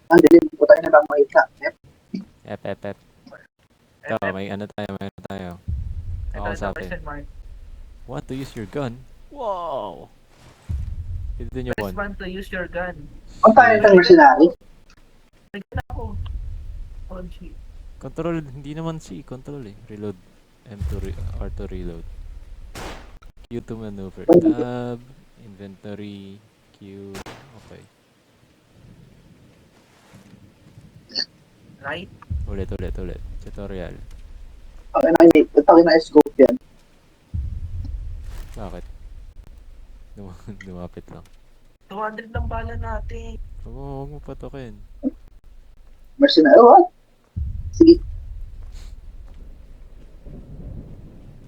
Ang dilim po tayo na lang makita. Ep, ep, ep. Ito, FF. may ano tayo, may ano tayo. Ito, Kakausapin. question mark. What to use your gun? Wow! Ito nyo Press one. 1 to use your gun. Ang tayo Shit. ng mercenary. Nagyan ako. Oh, shit. Control, hindi naman C. Control eh. Reload. M to R to reload. Q to maneuver. Tab. Inventory. Q. Okay. Right? Ulit. Tutorial. Pag na-scope yan. Bakit? Lumapit lang. 200 ng bala natin. Huwag mo patukin. Mercenary, what? Sige,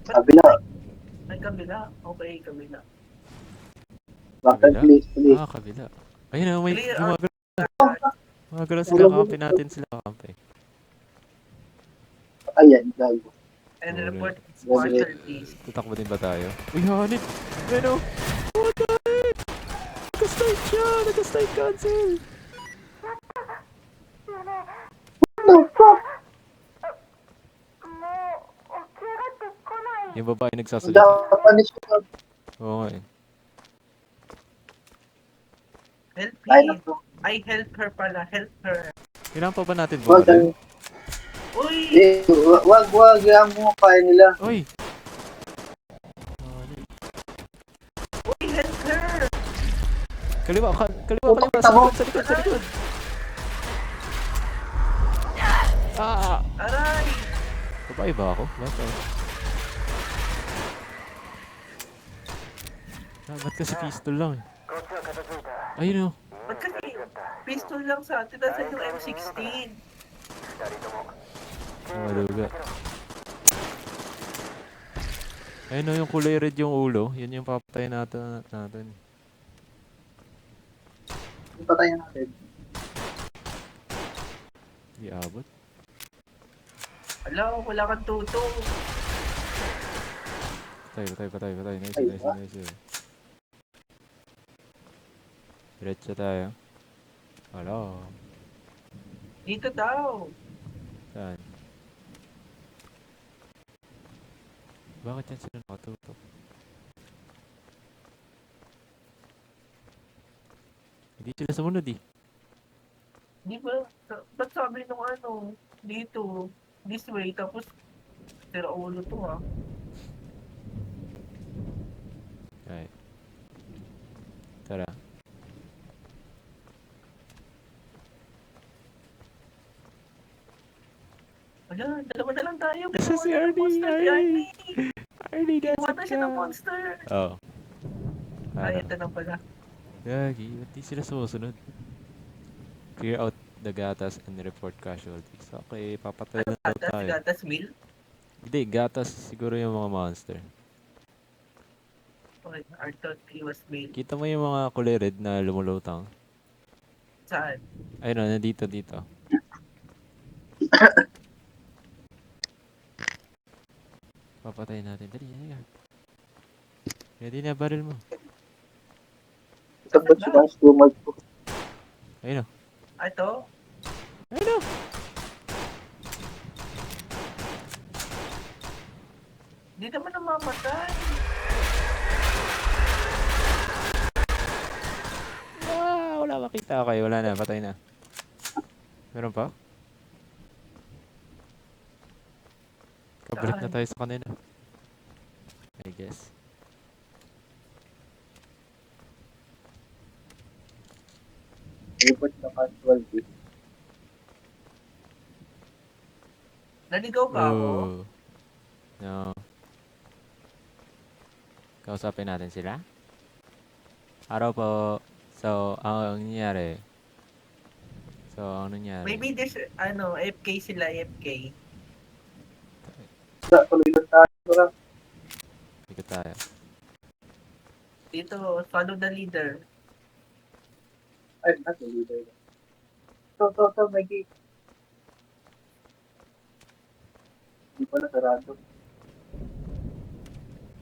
kabila. May kabila. Okay, kabila. Backward Kabila? place, please. Ah, kabila. Ayun na, may Clear gumagalaw sila. Kakampi natin sila. Kakampi. Ayan, gago. and Alright. report casualties. Tatakbo din ba tayo? Uy, hanip! Ano? What the heck? Nag-start siya! Nag-start cancel! What the fuck? Yung babae Ang nagsasalita. Japanese ko. Oo nga eh. Help Ay, me. naku. I help her pala. Help her. Kailangan pa ba natin Wag, bumaril? Uy! wag, yan mo kaya nila. Uy! Uy, help her! Kaliwa! Puta mo. Sa likod! Ah! Aray! Babae ba ako? Bakit? Ba't kasi pistol lang eh? Ayun o. Ba't kasi pistol lang sa atin? Nasaan yung M16? Maluga. Ayun o, yung kulay red yung ulo. Yun yung papatay natin. Ipatayin natin. Di abot. Ala, wala kang tuto. Patay. Nice. Ay, ba? Diretso tayo. Hello. Dito daw. Saan? Bakit yan sila nakatutok? Hindi sila sumunod eh. Di ba? Ba't sabi nung ano, dito, this way, tapos sira ulo to ha. Ay. Tara. Wala, dalawa na lang tayo. Nasa si Kinuha na ng Arnie, monster, si Arnie. Arnie. Arnie, Kinuha nasaan na siya ng ka? monster. Oo. Ay, Ano? ito na pala. Gagi, ba't di sila sumusunod? Clear out the gatas and report casualties. Okay, papatay Ano na daw gatas? tayo. Gatas meal? Hindi, gatas siguro yung mga monster. Okay, I thought it was meal. Kita mo yung mga kulay red na lumulutang? Saan? Ayun o, nandito. Papatayin natin. Dali, halika. Ready na, baril mo. Ito ba siya ang stumag ko? Ayun o. Ito? Ayun o. Di naman namamatay. Wala makita. Okay, wala na. Patay na. Meron pa? Kabalik na tayo sa kanina. I guess. Report na casualty. Naligaw ba ako? Oh. No. Kausapin natin sila. Araw po. So, ang nangyari. Maybe this, FK sila, FK. Tuloy lang tayo. Ikot tayo. Dito, follow the leader. Ay, nasa leader. Ito, may gate. Hindi pala sarado.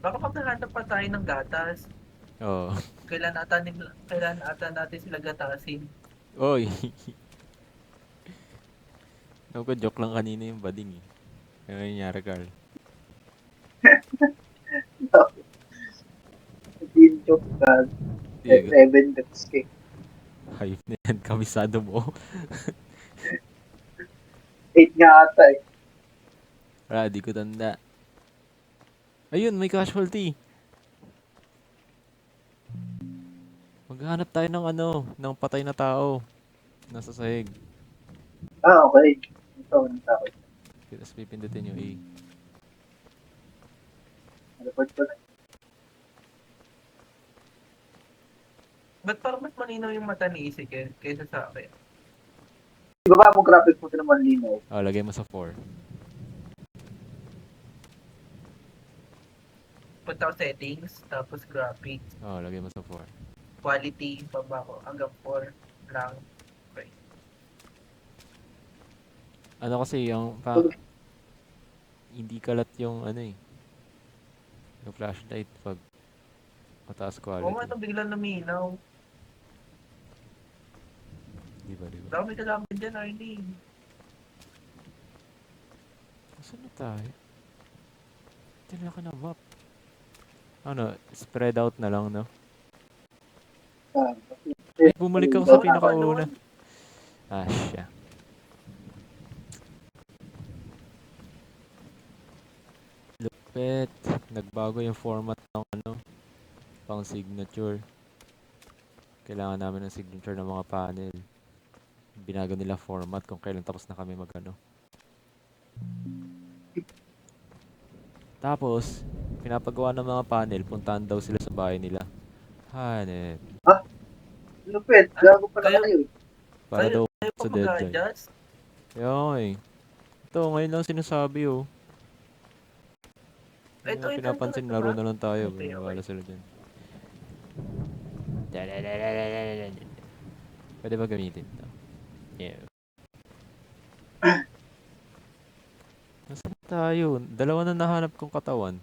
Baka pag nahanap pa tayo ng gatas, Oo. kailan ata natin sila gatasin. Oy. Ako, joke lang kanina yung bading eh. Ano nangyari, Carl? Team joke ka. Di, 7 deaths ka. hype na yan. Kabisado mo. 8 nga ata eh. Wala, di ko tanda. Ayun, may casualty. Maghanap tayo ng ng patay na tao. Nasa sahig. Okay. Ito, natakot. Tapos pipindutin yung A. Report ko na. Ba't parang mas malinaw yung mata ni Isik kaysa sa akin? Ibaba mo graphic mo naman linaw. Oh, lagay mo sa 4. Punta ko settings, tapos graphics, Oh, lagay mo sa 4. quality, baba ko, hanggang 4 lang. Okay. Ano kasi yung hindi kalat yung yung flashlight pag mataas Oo nga, quality. ito biglang luminaw. Di ba? Dami kalaban dyan, Arlene. Saan na tayo? Tila ka na map. Spread out na lang, no? Ay, bumalik ako sa Wala pinakauna. nun. Ah, siya. Lupet. Nagbago yung format ng pang signature. Kailangan namin ng signature ng mga panel. Binago nila format kung kailan tapos na kami Tapos, pinapagawa ng mga panel, puntahan daw sila sa bahay nila. Hanep. Lupit, gago pala Kayo- kayo. Para Kayo daw pa sa dead guy. mag-adjust? Yoy. Ito, ngayon lang sinasabi oh. Hindi Ito, na pinapansin, laro na lang tayo. Okay, okay. Wala sila dyan. Pwede ba gamitin ito? Yeah. Nasaan tayo? Dalawa na nahanap kong katawan.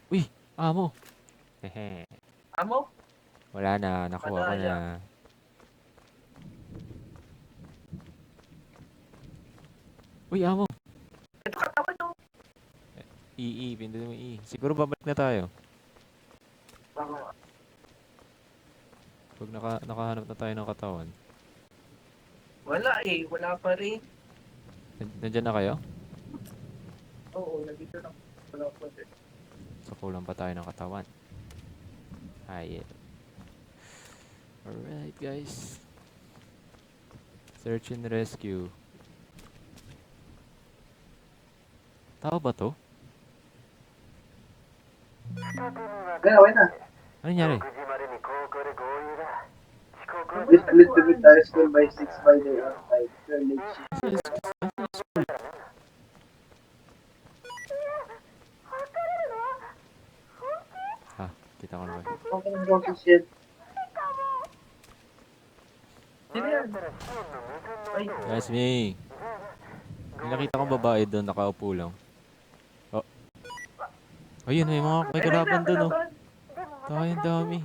Uy! Amo! Hehe. Amo? Wala na. Nakuha ko na. Madaya. Uy, amo! Ito katawan nyo. Pindutin mo E. Siguro babalik na tayo. Baka Pag nakahanap na tayo ng katawan. wala eh, wala pa rin. Nandyan na kayo? Oo, nandito lang. Wala pa rin. So, kulang pa tayo ng katawan. Ayun. Alright, guys. Search and rescue. Tao ba to? Okay na. Ano nangyari? This will to be tayo school by 6 by the outside. Your late shift. Ha, kita ko naman. Okay na bro, shit. Sino yan? Ay, Guys, me. May nakita kong babae doon, nakaupo lang. Oh. Ayun, may kalaban doon, oh. Tayo, dami.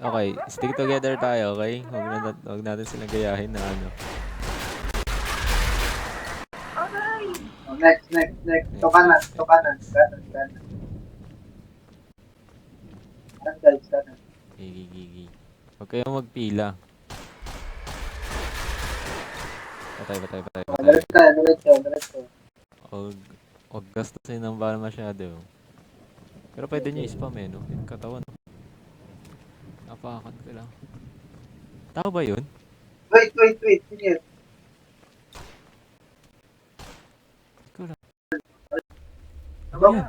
Okay, stick together tayo, okay? Huwag natin silang gayahin na aray! Oh, next. To kanan. Kanan. Kanan guys, kanan. Gigi. Huwag kayong magpila. Patay. Diretso. Huwag gastusin ng bala masyado. Pero pwede nyo i-spam no? Yung katawan. Napakan ka lang. Tao ba yun? Wait. Sino yun? Ikaw lang. Ano? Yan.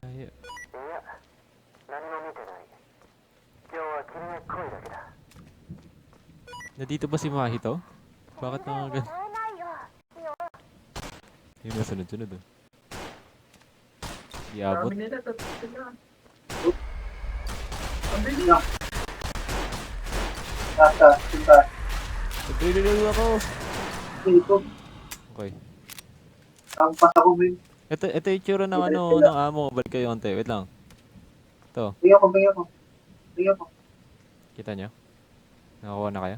Ay, nandito ba si Mahito? Bakit mga ganun? Yun na sunod oh. Iabot. Dami nila, tatlo na. Ang bilis. No. Nasa. Punta. Nagre-reload ako. Ito. Okay. Ang pasa ko mo yun. Ito yung tsura ng ng amo. Balik kayo onte. Wait lang. Ito. Bigyan ko. Kita nyo? Nakakuha na kayo?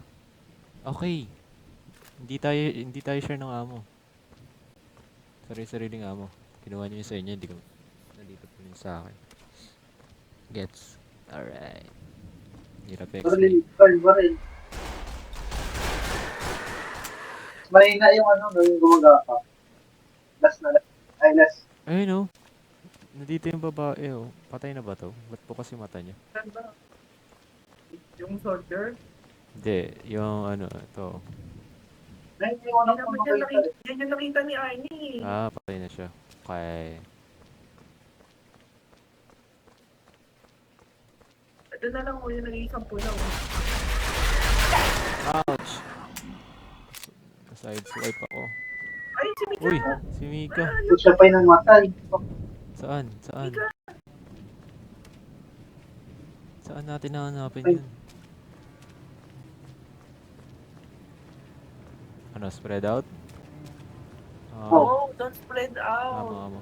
Okay. Hindi tayo share ng amo. Sarili-sariling amo. Kinuha niyo yung sa inyo, hindi ko nandito po yun sa akin. Gets. Alright. Hirap explain. Baril. Mahina yung ano, no, yung gumagapa. Last. Ayun oh. Nandito yung babae oh. Patay na ba to? Ba't po kasi mata niya? Saan ba? Yung soldier? Hindi. Yung ano, ito. Ayun yung ano, Hindi naman yan yung nakita ni Arnie. Ah, patay na siya. Okay. Ito na lang mo yung nag-iisang pula. Ouch! Side swipe ako. Ay, si Mika! Uy! Si Mika. Kung siya pa'y namatay. Saan? Saan? Mika! Saan natin nahanapin Ay. yun? Ano? Spread out? Oh, don't spread out. Amo.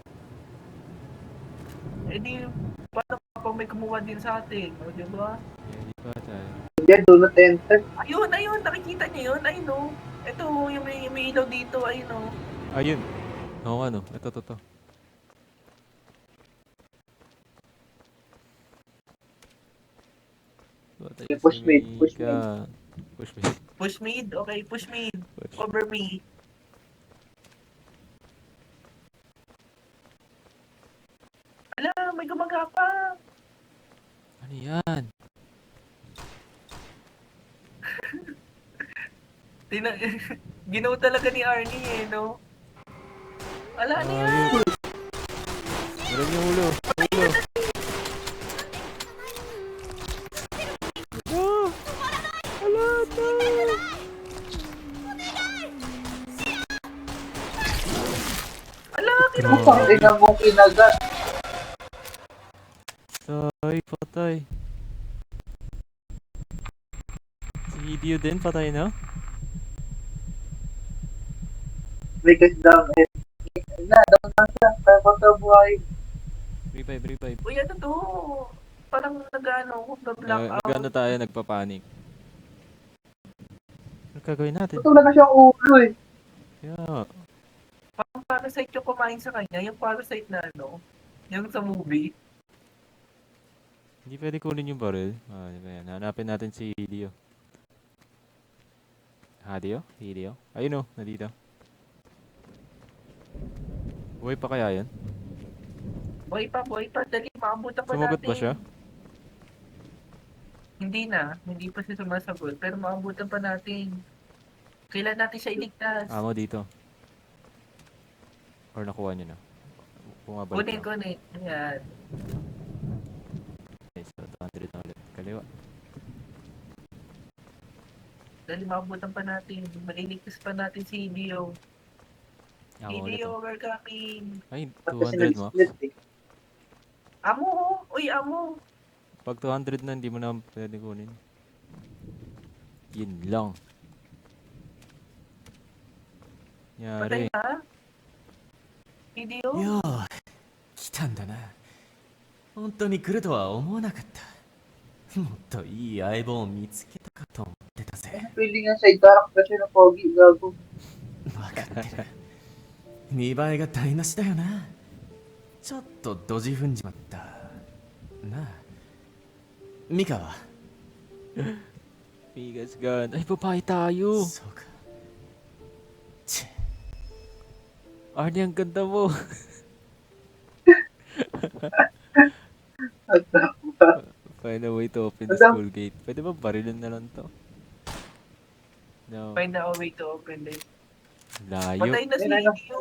Eh di, paano kapag may kumuha din sa atin? O, di ba? Hindi pa tayo. Diyan, do not enter. Ayun, nakikita niyo yun, ayun o. Ito, yung may ilaw dito, ayun o. Ayun! Oo nga no. Ito, to. Patay si Push mid. Mika. Push mid. Push mid, okay, push mid. Push. Cover me. Ala, may gumagapa. Ano yan? Tina Ginaw talaga ni Arnie eh, no? Ala, ano yan? Ayun! Meron yung ulo! Ulo! Ah! Ala, no! Ala, Putang ina mong kinagat. Patay. Si Hideo din, patay na? Break us down. Down siya. Kaya pagkabuhay. Revive. Uy, ano to? Parang nag-ano, black out. Nag-ano tayo, nagpapanik. Ano gagawin natin? Ito na siya ulo eh. Yeah. Parang parasite yung kumain sa kanya. Yung parasite na ano, yung sa movie. Hindi pwede kunin yung barrel. Di ba yan? Hanapin natin si Hideo. Hideo? Ayun o, nandito. Buhay pa kaya yan? Boy pa. Dali, maabutan pa Sumagot natin. ba siya? Hindi pa siya sumasagot. Pero maabutan pa natin. Kailan natin siya iligtas? Amo dito. Or nakuha niya na. Bumabalik na. Kunin. Ayan. Okay, so 200 na ulit. Kaliwa. Dali, maabutan pa natin. Maliligtas pa natin si Hideo. Amo ulit. Hideo, we're coming. Ay, Pati 200 max. split eh. Amo! Uy, amo! Pag 200 na, hindi mo na pwede kunin. Yun lang. Patay Yari. na? Hideo? よう来たんだな。本当に来るとは思わなかった。もっといい相棒を見つけたかと思ってたぜ。 Feeling nga side character siya na pogi. Gago. 分かってる。見栄えが台無しだよな。ちょっとドジ踏んじまった。なあ。ミカは Bigas gun. Ay, babae tayo. そうか。チェ Arnie, ang ganda mo. At Find a way to open the Madam. school gate. Pwede ba barilin na lang to? No. Find a way to open it. Layo. Patay na si Ayun, ayun. Hideo!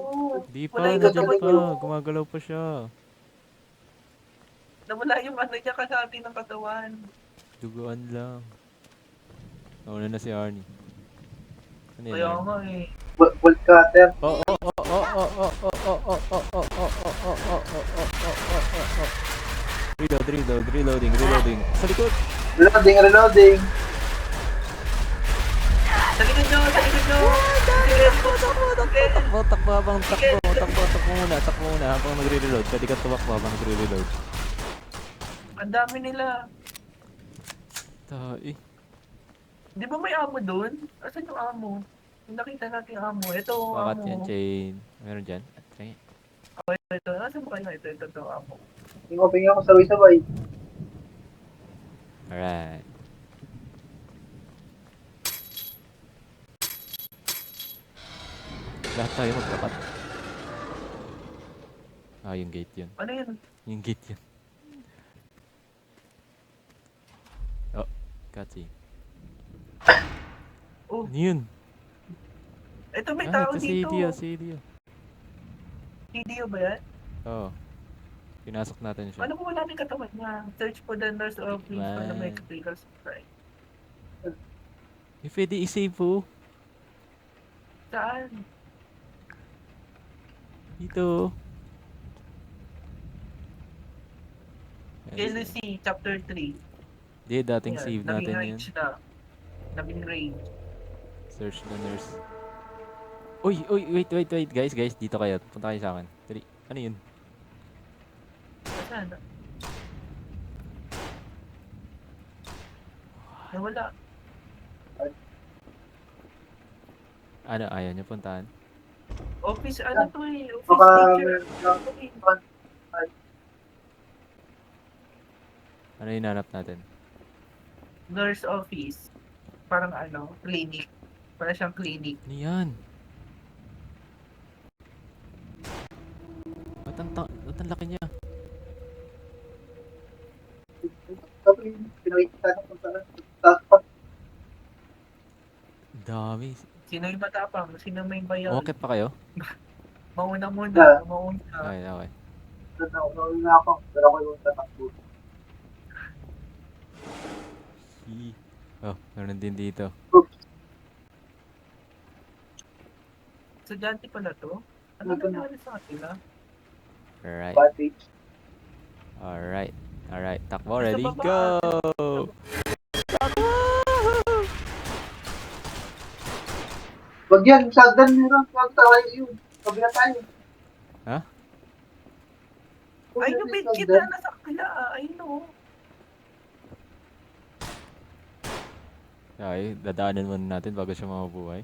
Di pa, Wala yung nandiyan katawan pa. niyo. Gumagalaw pa siya. Nawala yung ano niya kasati ng katawan. Duguan lang. Nauna na si Arnie. Ano yun, Kaya Arnie? nga eh. bolt cutter. Oh. Reloading. Sa likod! Reloading. Sa likod nyo! Takbo muna habang nagre-reload. Pwede ka tumakbo habang nagre-reload. Ang dami nila. Tai. Di ba may amo doon? Asan yung amo? Yung nakita natin yung amo. Ito, Bakat amo. yan, chain. Meron dyan? Sige. Ito. Asan ba kayo? Ito, amo. Pingo ako sabay-sabay. Alright. Lahat tayo magtapat. Ah, yung gate yun. Ano yun? Yung gate yun. Oh, cutscene. Oh, Ano yun? ito may Ah, tao ito dito. si Dio. Video ba yan? Oo. Pinasok natin siya. Ano mo wala yung katawan niya? Search for the nurse of please for the Man. medical supply. Eh, pwede i-save po. Saan? Dito. LC chapter 3. Di, dating Ayan, save naging natin yun. range na. Naging range. Search the nurse. Uy, wait, guys, dito kayo. Punta kayo sa akin. Dali. Ano yun? Saan? Nawala. Ano, ayaw niyo puntahan? Office, ano to eh? Office Baka teacher. Ano yung hinanap natin? Nurse office. Parang ano, clinic. Parang siyang clinic. Ano yan? Ba't ang laki niya? Tapos pinakita ko kung saan. Tapos Ang dami. Sino yung matapang? Sino may bayan? Umakit pa kayo? Mauna Yeah. muna. Mauna. Okay. doon na ako. Pero ako yung tatakbo. Oh, meron din dito. Estudyante pala to? Ano Ito na. nangyari sa kanila? Alright. Cottage. Alright. Takbo, Sa ready? baba. Go! Wag yan, shotgun meron. Wag tayo yun. Kabila tayo. Ha? Ay, yung medkit na nasa kanila. Ay, no. Okay, dadaanan muna natin bago siya mabuhay.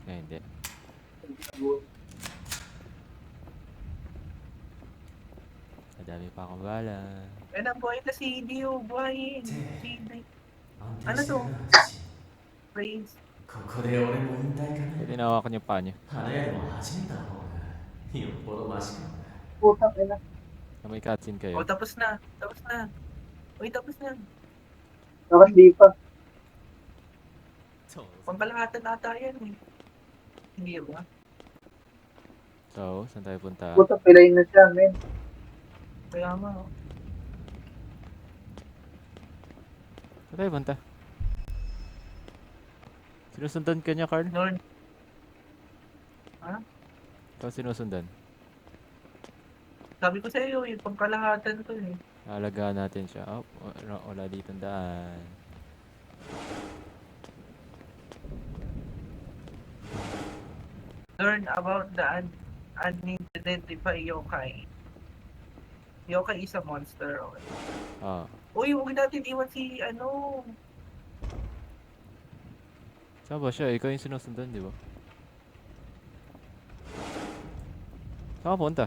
Eh, hindi. Madami pa akong bala. Ay, nabuhay na si Dio. Buhayin. Si Dio. 安定してるな父 Praise. ここで俺も引退かな Pwede nawakan yung paa niya. 花屋でも始めた方がよっぽどマシかもな Putang ina. Na may cutscene kayo. O, tapos na. Tapos na. Uy, tapos na. Tapos di pa. Pangkalahatan ata yan eh. Hindi ba? So, saan tayo punta? Putang pilayin na siya, men. Kaya nga. oh. Saan tayo punta? Sinusundan ka niya, Carl? Lord. Ikaw sinusundan. Sabi ko sa iyo, yung pangkalahatan to eh. Alagaan natin siya. Oh, wala dito ang daan. Learn about the unidentified yokai. Yokai is a monster. Okay. Ah. Uy, huwag natin iwan si ano. Saan ba siya? Ikaw yung sinusundan, di ba? Saan ka punta?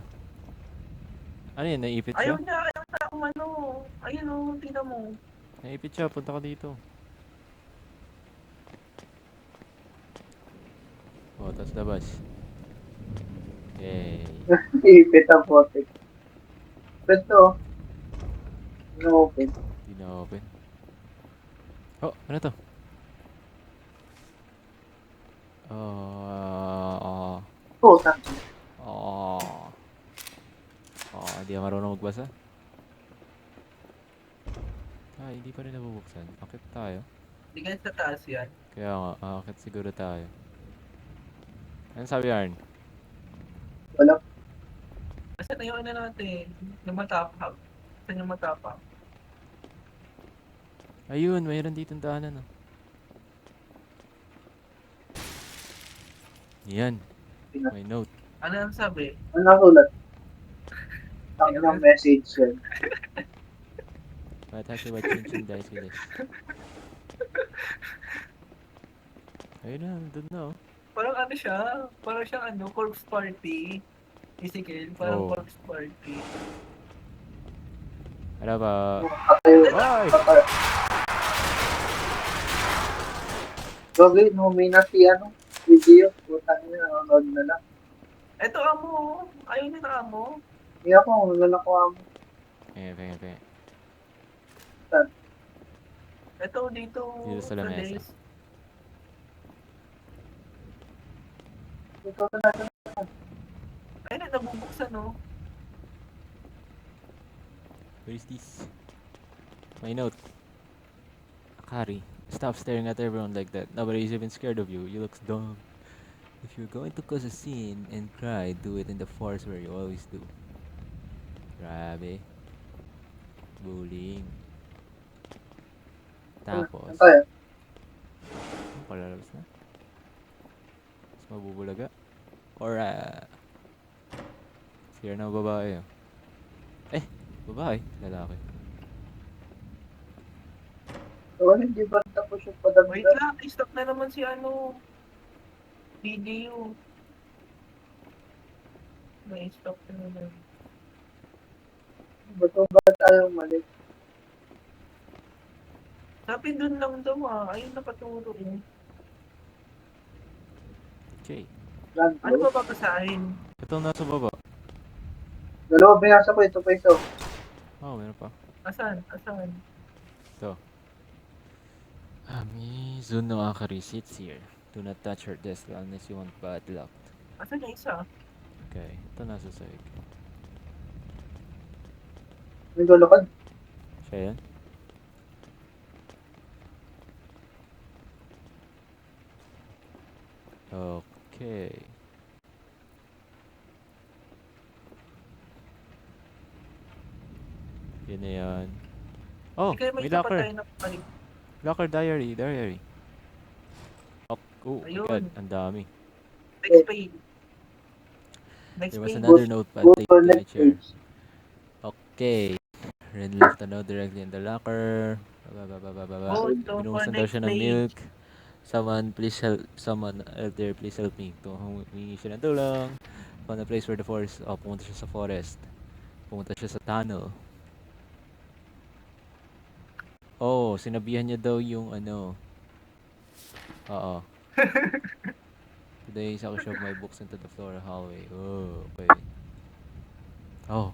Ano yun? Naipit siya? Ayaw na akong ano. Ayun o, tingnan mo. Naipit siya. Punta ka dito. Oh, tapos labas. Yay. Ipit ang potek. Ito. No open. Hindi na open. Oh, ano to? Putang. Hindi ka marunong magbasa? Hindi pa rin nabubuksan. Akit tayo. Hindi ganyan sa taas yan. Kaya nga, akit siguro tayo. Ano sabi, Arn? Wala. Kasi na yung ano natin, yung matapang. Saan yung matapang? Ayun, mayroon dito ang daanan. Oh. Yan. May note. Ano ang sabi? Ano nasulat? Ang ng message yan. Watashi wa chinchin daisuki desu. Ayun na, nandun na oh. Parang ano siya, parang siyang ano, corpse party. Ezekiel, parang Oh. corpse party. Ano ba? Katayo. Ay! Katayo. Gagawin, may na si ano, video. Putang niya, nanonood na lang. Eto amo, ayaw niya na amo. Hindi ako, wala ko amo. Pengen. Eto dito, Dito sa lamesa. desk. Ito na natin. Ayun na, nabubuksan no. What is this? My note. Akari, stop staring at everyone like that. Nobody's even scared of you. You look dumb. If you're going to cause a scene and cry, do it in the forest where you always do. Grabe. Bullying. Tapos, Ano tayo? palalabas na. Mas mabubulaga. Alright. Sira na babae. Eh, babae. Lalaki. So, hindi ba tapos yung Wait padagdag? lang, stop na naman si ano. Video. May stop na naman. Ba't ba tayo mali? Sabi dun lang daw ayun nakaturo eh. Okay. Land Ano Rover. ba babasahin? Ito nasa baba. Dalawa binasa ko, ito pa isa. Oh, meron pa. Asan? Asan? Mizu no Akari sits here. Do not touch her desk unless you want bad luck. Asan yung isa? Okay, ito nasa sahig. May lulukad. Siya yan? Okay. Yun na yan. Oh, Hindi kayo may isa pa locker. tayo na panig. Locker diary. Oh my Ayun. god, ang dami. Next page. Next There was page. another notepad Go taped for to my next chair. page. Okay. Ren left a note directly in the locker. Oh, so for Binuhusan daw next siya ng page. milk. Someone out there please help me. Humingi siya ng tulong. Found a place where the forest. Oh, pumunta siya sa forest. Pumunta siya sa tunnel. Oh, sinabihan niya daw yung ano. Oo. Today, I shove my books into the floor hallway. Oh, okay. Oh,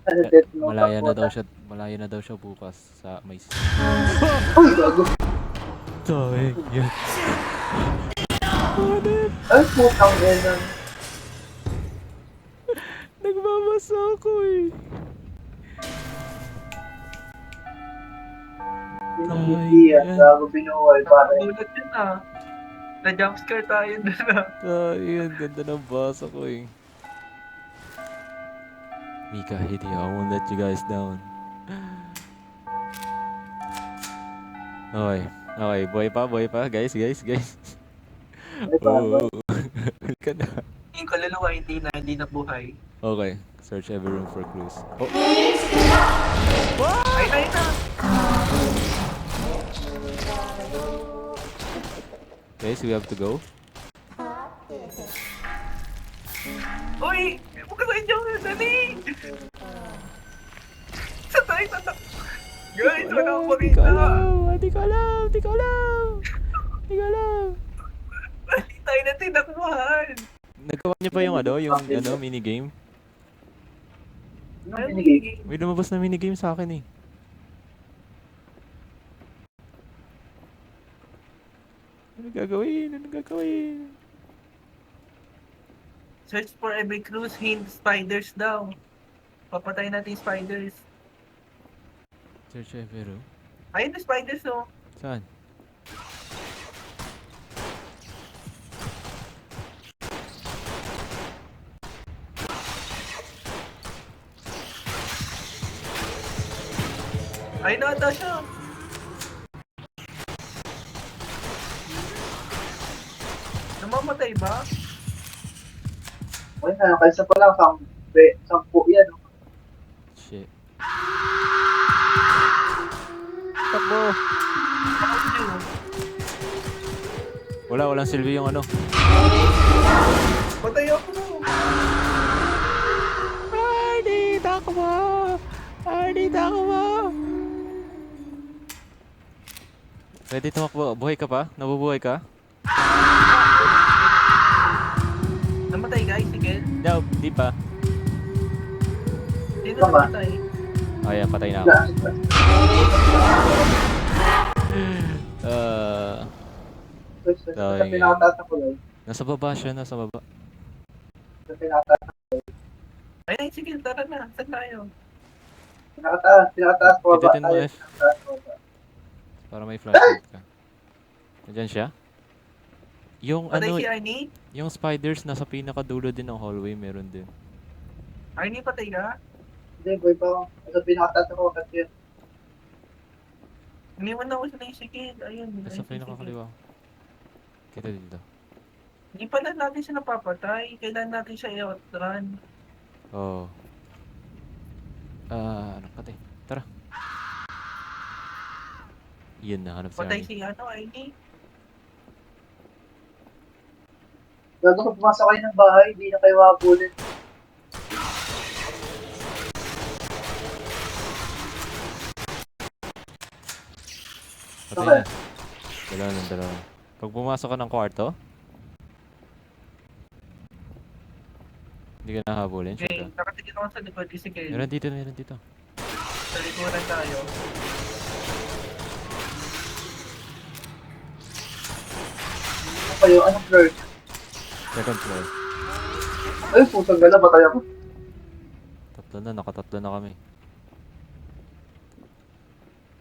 Ano, Death Note malaya na daw siya bukas sa may Uy, gago. Sorry. Yeah. Ay, putang ina. Nagbabasa ako eh. Hindi yan. Gago binuhay para yun. Nagulat yun Na-jumpscare tayo dun Yun, ganda ng basa ko eh. Mika, Hideo, I won't let you guys down. Okay, buhay pa, guys. Ay, Oh, halika na. Yung kaluluwa hindi na buhay. Okay, search every room for clues. Oh, Ayun na. okay, so we have to go. Uy! Huwag ka sa inyo! Dali! Sa tayo tatak! Guys, wala akong makita! Hindi ko alam. Bali tayo na tinakbuhan! Nagawa niyo pa yung minigame? Ano binigay? May lumabas na minigame sa akin eh. Ano gagawin? Search for every clues, hint, spiders daw. Papatay natin yung spiders. Search every room. Ayun na spiders oh. Saan? Ayun na ata siya. Namamatay ba? Ay, kaysa pala, 10 yan. Shit. Takbo takbo. Audio. Walang silbi yung ano. Patay ako. Arnie, takbo! Arnie, takbo! Pwede tumakbo. Buhay ka pa? Nabubuhay ka? Namatay guys, sige. No, di pa. Sino Tama. namatay? Ayan, patay na ako. Sa pinakataas na kulay. Nasa baba siya, nasa baba. Sa pinakataas. Ay, sige, tara na. Saan tayo? Pinakataas ko ba? Pitutin mo F para may flashlight ka. Nandiyan siya? Yung Patay ano, si Arnie? yung spiders nasa pinakadulo din ng hallway, meron din. Arnie, patay ka? Hindi, boy pa ako. Sa pinakataas ako kasi Iniwan na ako sa naisikid. Ayun. Nasa naisikid. pinakakaliwa. Kita dito. Hindi pala natin siya napapatay. Kailangan natin siya i-outrun. Oo. Ano pati? Tara. Yun na, hanap si Patay Arnie. si Arnie. gago kung pumasok kayo ng bahay, hindi na kayo makapulin. Patay na. Dalawa. Pag pumasok ka ng kwarto, hindi ka nahabulin, sure Okay, ka. nakatigil ako sa likod. Sige, Meron dito. sa likuran tayo. Ano kayo? Anong floor? Second floor. Ay, pusang gala, batay ako. Nakatatlo na kami.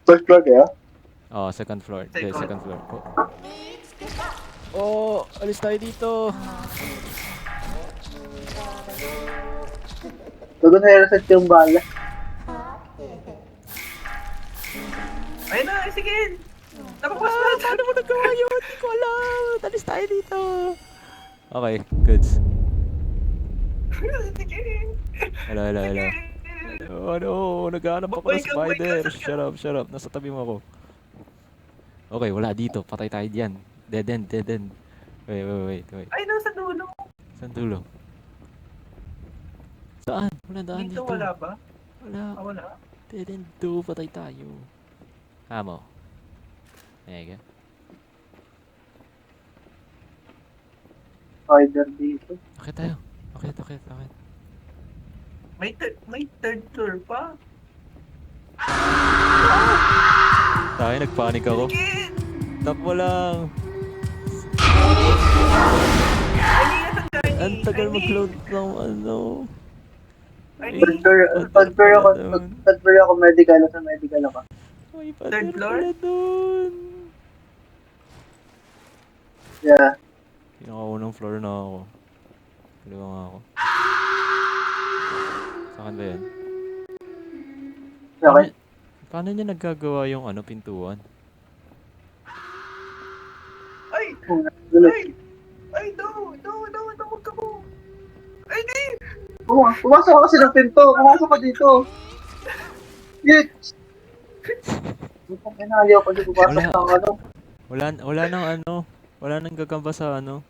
First floor kaya? Oo, second floor. Hindi, Second. second floor. Oh, alis tayo dito. Gago na reset yung bala. Ayun na, sige! Napapas na! Paano mo nagawa yun? Hindi ko alam. Alis tayo dito. Okay, goods. Sige! Hello. Ano? Naghahanap ako ng Boy ka, spider. saan ka? Shut up. Nasa tabi mo ako. Okay, wala dito. Patay tayo diyan. Dead end. Wait. Ay, nasa dulo. Saan dulo? Saan? Wala daan Dito dito. wala ba? Wala. Ah, wala. Dead end do. Patay tayo. Amo. Ayan ka. Spider dito. Akit tayo. Akit. May third floor pa. Tayo, nagpanik ako. Sige! Takbo lang. Ay, nasa Johnny! Ang tagal mag-load ng ano. Ay, Third floor ako, medical. Sa medical ako. May Third pader floor? pala dun. Yeah. Pinakaunang floor na ako. Kaliwa nga ako. Saan ba yan? Sa akin. Paano niya nagagawa yung ano, pintuan? ay! Dulo. Ay, no, wag ka mo. Ay, di! Pumasok ka kasi ng pinto. Pumasok ka dito. Yes! Butang inali ako kasi pumasok Wala. ng ano. Wala nang ano. Wala nang gagamba sa ano.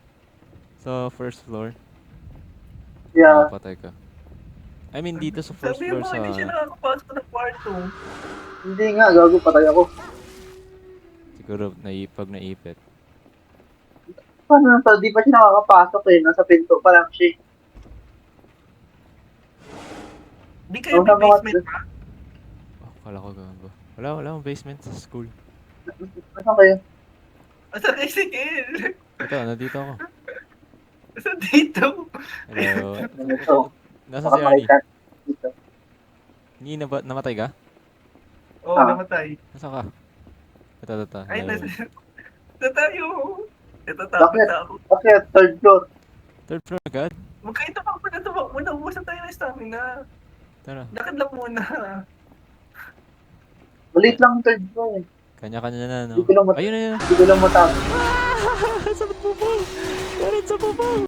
Sa first floor. Yeah. Patay ka. I mean, dito sa first Sabi floor mo, sa... hindi siya nakakapasok ng kwarto. Hindi nga, gago, patay ako. Siguro, pag naipit. Paano nasa, di pa siya nakakapasok eh. Nasa pinto pa lang siya. Di kayo Oh, may mga- basement pa? Oh, kala ko gamba. Wala akong basement sa school. Ano kayo? Asa kayo si Kel? Ito, nandito ako. Asa dito? Hello. Ito. Nasa si Arnie? Makakaitan. Dito. Hindi na ba, namatay ka? Oo, Ah. namatay. Nasa ka? Ito. Ay, Hello. na tayo. Ito, tapos Bakit? na ako. Okay, third floor. Third floor agad? Huwag kayo tumakbo na tumakbo. Naubusan tayo ng stamina. Tara. Lakad lang muna. Maliit lang ang third floor eh. Kanya-kanya na, no? Hindi ko lang Ayun na yun. Hindi ko lang matapos. Sa bubong! Meron sa bubong!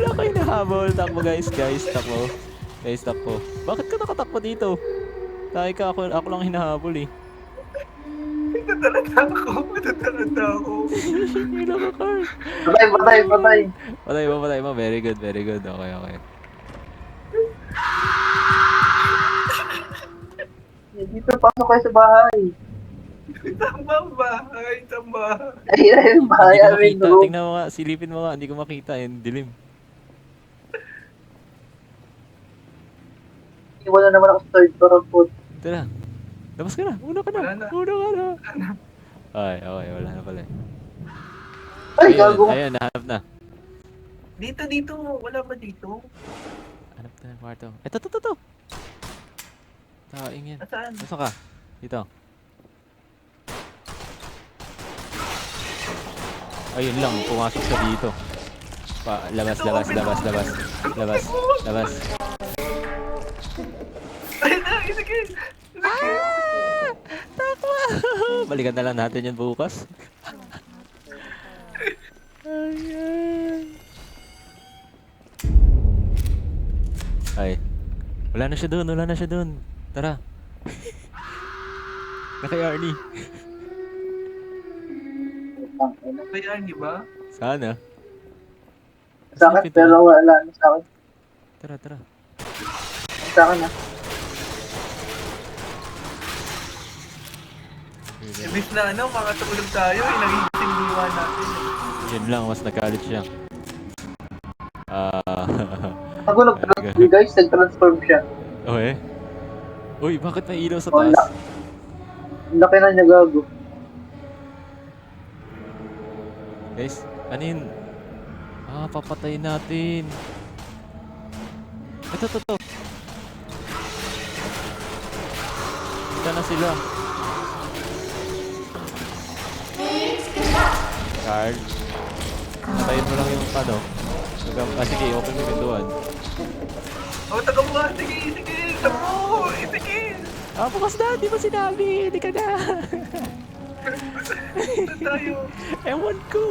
Ako hinahabol! Takbo guys, takbo. Guys, takbo. Bakit ka nakatakbo dito? Tayo ka, ako lang hinahabol eh. Nagtatalanta ako. Nagtatalanta ako. Hila ka, Carl. Patay, patay, patay. Patay mo, patay mo. Very good, very good. Okay, okay. Dito, pasok kayo sa bahay. Tama bahay. Tama. Ayun, ayun, bahay. Hindi ko Amin, makita. room. Tingnan mo nga, silipin mo nga. Hindi ko makita. Yung dilim. Wala naman ako sa third floor po. Tara. Labas ka na. Una ka na. Wala na. Una ka na. Okay, okay. Wala na pala. Ay, Ayun, gago. ayun. Nahanap na. Dito. Wala ba dito? Hanap na ng kwarto. Ito. Taing yan. Nasaan? Nasaan ka? Dito. Ayun lang. Pumasok siya dito. Labas. Ayun na. Sige. Balikan na lang natin yan bukas. Ayan. Ay. Wala na siya doon. Tara. Na kay Arnie. Kaya di ba? Sana. Sa akin, pero wala na sa akin. Tara. Sa akin na. Ibig na makatulog tayo. Nagigising diwan natin. Yun lang, mas nagalit siya. Ako nag-transform guys, nag-transform siya. Okay. Uy, bakit may ilaw sa Wala. taas? Ang laki na niya gago. Guys, ano yun? Papatayin natin. Ito. Kita na sila. Carl, patayin mo lang yung ano. Sige, open mo yung pintuan. Taga mo nga. Sige. Tamo. Sige. Bukas na, di ba sinabi? Hindi ka na. Saan tayo? Ewan ko.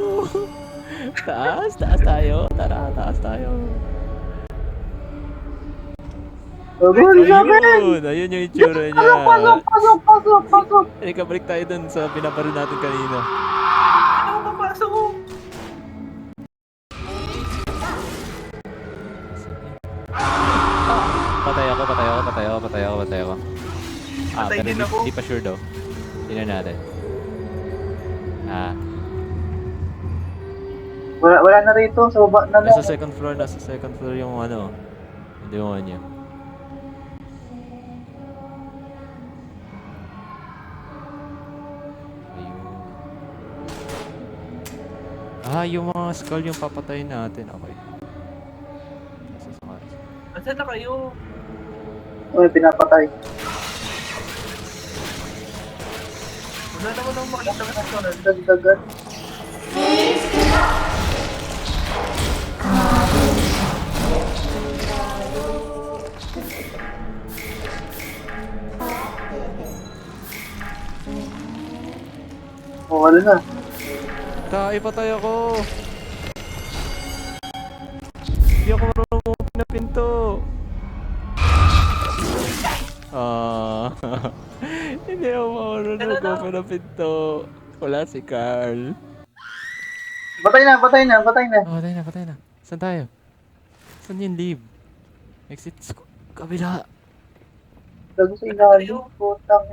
Taas tayo. Tara, taas tayo. Ayun yung itsura niya. Pasok. Halika, balik tayo dun sa pinaparin natin kanina. Ano papasok ko? Patay ako. Patay Pero din ako. hindi pa sure daw. Tingnan natin. Wala na rito, sa baba na lang. Nasa second floor yung ano. Yung demonyo. Ayun. Yung mga skull yung papatayin natin. Okay. Nasaan na kayo? Uy, pinapatay. Wala naman akong makita ka sa kanan. Dagdagan. Wala na. Ipatay ako! Hindi ako marunong umuwi na pinto! Hindi ako marunong umuwi na pinto! Wala si Carl. Patay na. Patay na. Saan tayo? Saan yung leave? Exit kabila. Gago sa ilalim. Putang.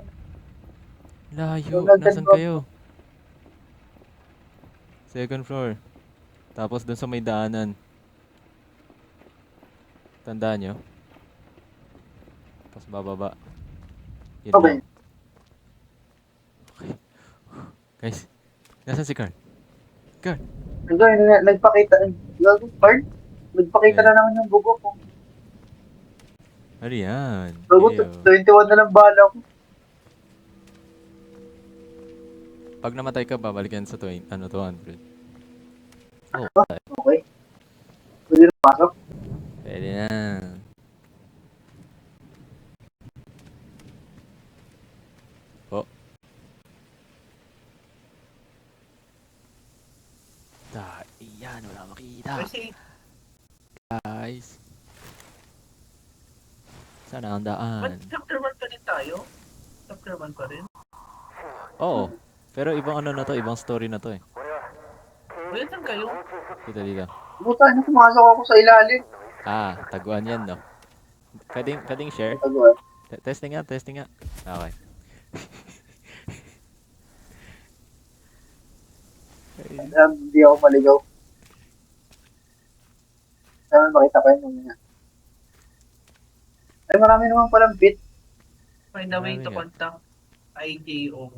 Layo. Nagdagdag Nasaan ako. kayo? Second floor. Tapos dun sa may daanan. Tandaan nyo. Tapos bababa. Yun Okay. lang. Okay. Guys, nasaan si Carl? Carl! Nagpakita. Gago, Card? Nagpakita Yeah. na naman yung bugo ko. Ano yan? Gago, Ew. 21 na lang bala ko. Pag namatay ka, babalik yan sa 200. Oh, Okay. Pwede na pasok. pwede na. Oh. Yan, wala makita. Kasi Guys. Sana ang daan. chapter 1 pa din tayo. tayo? Chapter 1 pa rin? Oo. Pero ibang ano na to, ibang story na to eh. Uy, saan kayo? Dito. Buta, ano, pumasok ako sa ilalim. Ah, taguan yan no. Pwedeng share? Taguan. Testing nga. Okay. Hindi ako maligaw. Sana makita ko yun mamaya. Ay, marami naman palang bit. Find a way Marami to nga. contact IJO.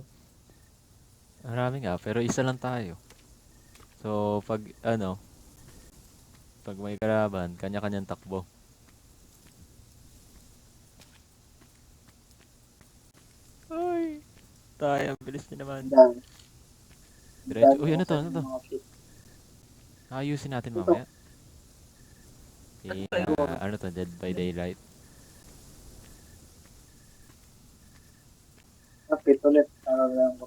Marami nga, pero isa lang tayo. So, pag may kalaban, kanya-kanyang takbo. Ay, tayo, ang bilis niya naman. Ang dami. Diretso. Ang Uy, dami ano to? ng mga bit. Ayusin natin Ito. mamaya. Saan kayo? Ano to? Dead by Daylight. Napit ulit. Para lang ko.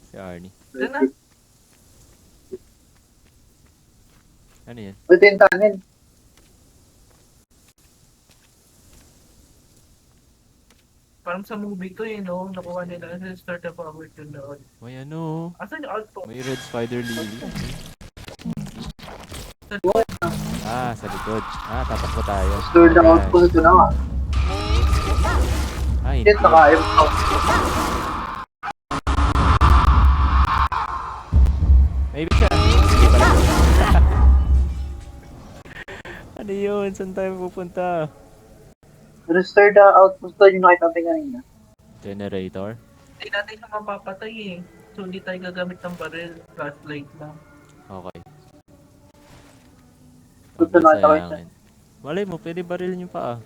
Si Arnie. Diyan na. Ano yan? Ito yung tunnel. Parang sa movie to eh, no? Nakuha nila sa start of power to noon. May ano? Asan yung outpost? May red spider lily. Sa likod. Ah, sa likod. Ah, tatakbo tayo. Store the Ayan. outpost ito na nga. Ay, Shit, hindi. nakayam. Maybe siya. Hindi pala. Ano yun? Saan tayo pupunta? Restore the outpost to yung nakita natin kanina. Generator? Hindi natin siya mapapatay eh. So hindi tayo gagamit ng barrel. Flashlight lang. Okay. Ito Huwag na, na tawid sayangin. Malay mo, pwede barilin yung paa.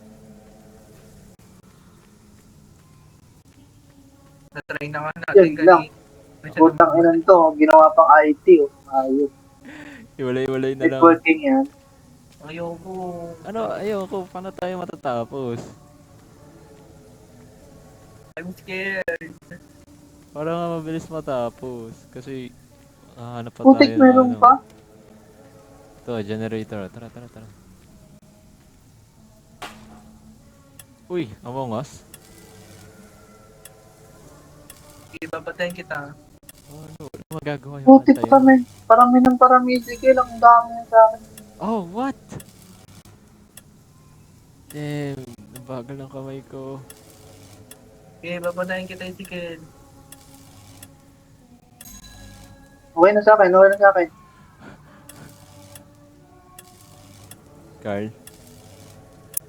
Na-try na nga natin Yan lang. kanina. Utang ilan to. Ginawa pang IT. Oh. Ayos. Iwalay-iwalay na lang. Networking yan. Ayoko. Ayoko. Paano tayo matatapos? I'm scared. Para nga mabilis matapos. Kasi, hanap pa Putik tayo ng meron ano. pa. Ito, generator. Tara. Uy, Among Us? Okay, babatayin kita. Oh, ano magagawa yung Putik kanta pa yun? men. Parami ng parami. Sige lang. Ang dami yan sa akin. Oh, what? Damn, nabagal ng kamay ko. Okay, babatayin kita yung ticket. Okay na sa akin. Okay na sa akin. Carl?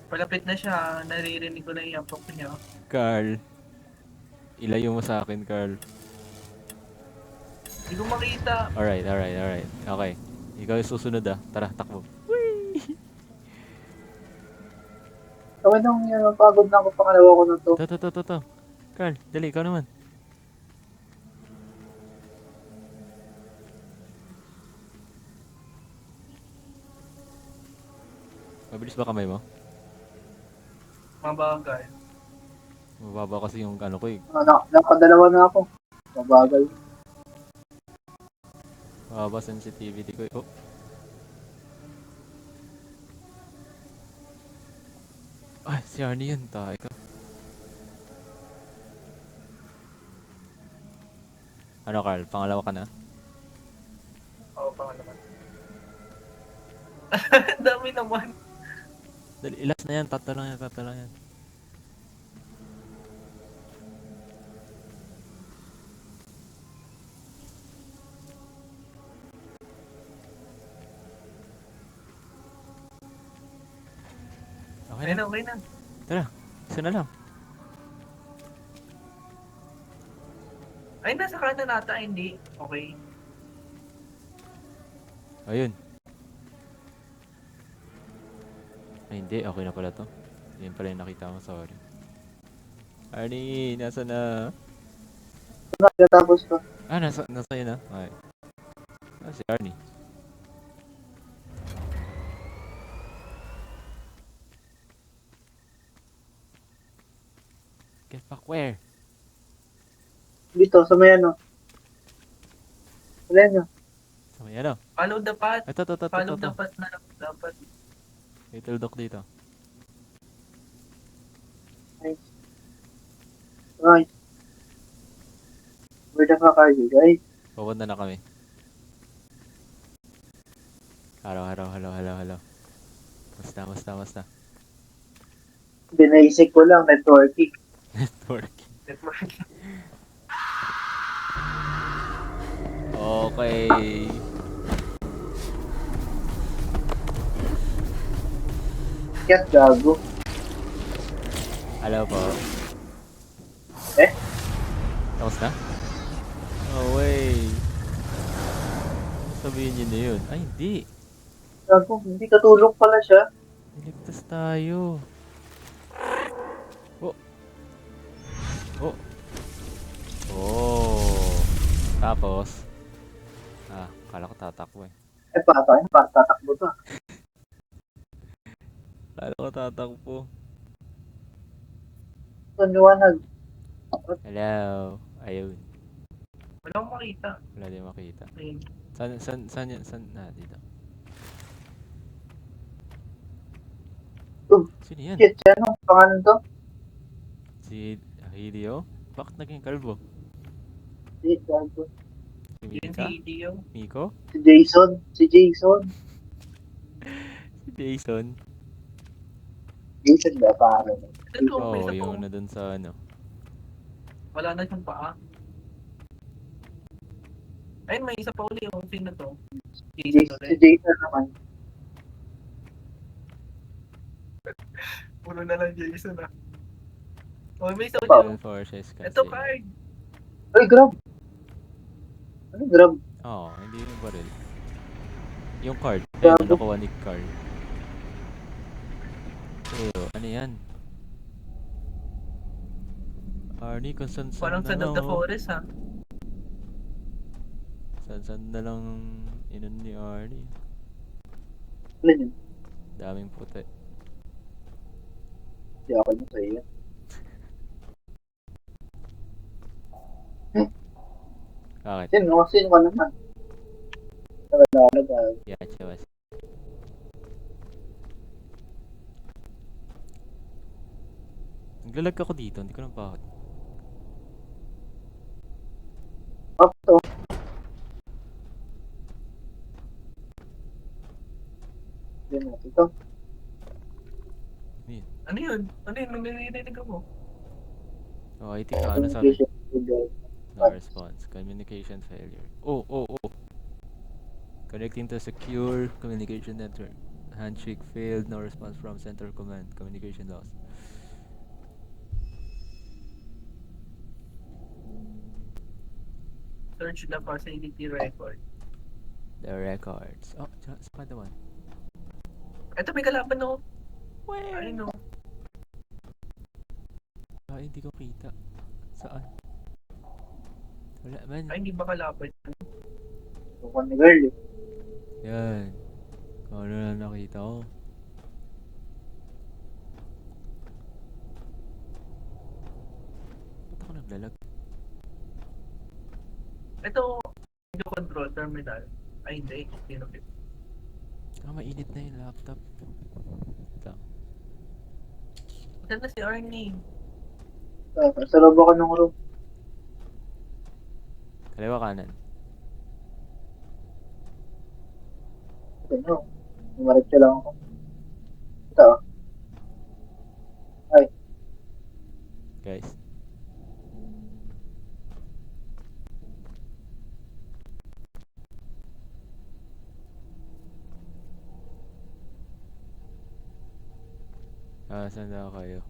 Palapit na siya. Naririnig ko na yung yapok niya. Carl? Ilayo mo sa akin, Carl. Hindi ko makita. Alright. Okay. Ikaw yung susunod ah. Tara, takbo. Okay nung yun. Pagod na ako. Pangalawa ko na to. To. Carl, dali, ikaw naman. Mabilis ba kamay mo? Mabagal. Mababa kasi yung ano ko eh. Nakadalawa na ako. Mabagal. Mababa sensitivity ko eh. Oh. Ay, si Arnie yun. Tayo ka. Ano Carl, pangalawa ka na? Oo, pangalaman. Ang dami naman. Dali, ilas na yan. Tatlo lang yan. Okay na. Okay na. Tara, isa na lang. Ay, nasa kanan nata, hindi. Okay. Ayun. Ay, hindi. Okay na pala to. Yun pala yung nakita mo. Sorry. Arnie, nasa na? Tapos ko. Ah, nasa yun na. Okay. Ah, si Arnie. Get back where? Dito, sa may ano. Wala nyo. Sa may ano? Follow the path. Ito. Follow the path na lang daw. dapat. Little Doc dito. Nice. Right. Where the fuck are you guys? Pupunta na kami. Hello. Basta. Binasic ko lang, networking. Network. Network. Okay. Yes, gago. Hello po. Eh? Tapos na? No way. Sabihin niyo na yun. Ay, hindi. Gago, hindi katulog pala siya. Niligtas tayo. Oh. Oh. Oh. Tapos. Kala ko tatakbo eh. Eh, para tatakbo to. Kala ko tatakbo. Ito, liwanag. Hello. Ayun. Wala akong makita. Wala din makita. Ayun. Saan yan? Dito. Oh, Sino yan? shit, siya ano? Pangalan to? Si Hideo? Bakit naging kalbo? Shit, gago. Si Yun Mika? si Dio. Miko? Si Jason. Si Jason. Jason ba, parang? Ito, may Oo, isa yung pa. na dun sa ano. Wala na siyang paa. Ayun, may isa pa uli yung sino to. Jason Si ulit. Jason naman. Puno na lang Jason ah. Oh, may isa Pa. uli. Yun for size kasi. Ito card. Ay, grab. Ano grab? Oo, hindi rin baril. Yung card. Gago. Ayun, nakuha ni card. Pero, ano yan? Arnie, kung saan Parang na Son lang, of the oh. Forest ha. Saan na lang inon ni Arnie. Ano yun? Daming puti. Hindi ako nyo sa iyo. Bakit? Sino ka naman? Nagalalag ah. Yacha was. Naglalag ako dito, hindi ko na bakit. Up to. Yan natin ito. Yun. Ano yun? Ano yun? Narinig mo? Oh, I think ano sabi? Communication. No response. Communication failure. Oh. Connecting to secure communication network. Handshake failed. No response from center command. Communication lost. Search the facility record. The records. Oh, sa pa naman. Ito may kalaban no. Where? Ayun no. Ay, hindi ko kita. Saan? Wala man. Ay, hindi ba kalaban? Tukan ni girl eh. Yan. Kung ano na nakita ko. Ba't ako naglalag? Ito, video control terminal. Ay, hindi. Hindi. Mainit na yung laptop. Ito. Saan na si Arnie? Sa loob ako ng room. Kaliwa kanan. Ano? Umarit lang ako. Ito. Ay, Guys. Saan na kayo?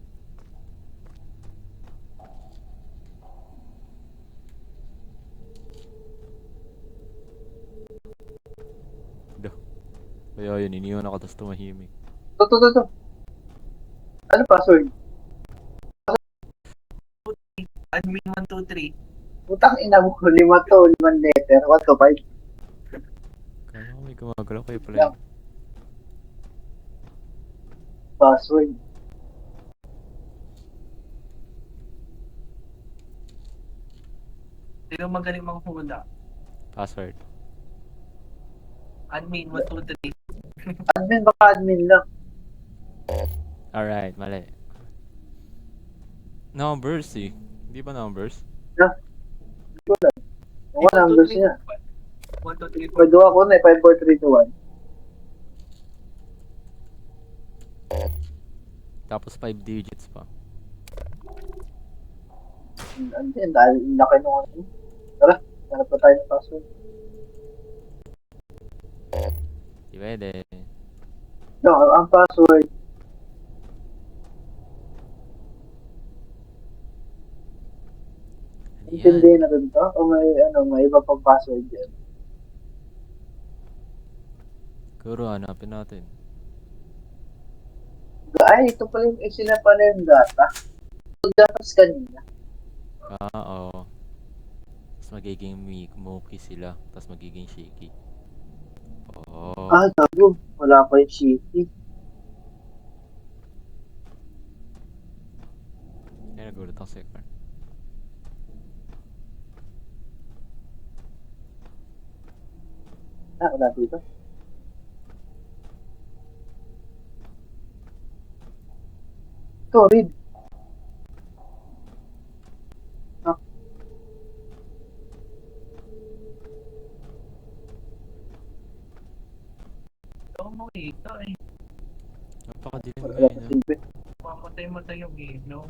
Do. Kaya yun, iniwan ako tapos tumahimik. ito. Ano password? Admin 123. Putang ina mo, 5 letter. What to 5? Kaya ko may gumagalaw kayo pala yun. Password. Sino magaling manghula? Password. Admin 123. Admin, baka admin lang. Alright, mali. Numbers eh. Hindi ba numbers? Yeah. Wala, numbers niya. 1, 2, 3, 4. Pwede ako na eh, 5, 4, 3, 2, 1. Tapos 5 digits pa. Andyan, dahil laki nung ano. Tara, hanap pa tayo ng password. Di pwede. No, ang password. Ano yan? Intindihin natin to? O may iba pang password yan? Siguro hanapin natin. Ay, ito pala yung sinapan na yung data. Yung datas kanina. Oo. Tapos magiging smoky sila. Tapos magiging shaky. Oh. Ah, gago. Wala pa yung shitty. Kaya nagulat ako sa car. Ah, wala dito. Ito, read. Ah, Ito mo ito eh. Napakadilim wala ngayon. pa No? silbi. Mamatay yung ilaw.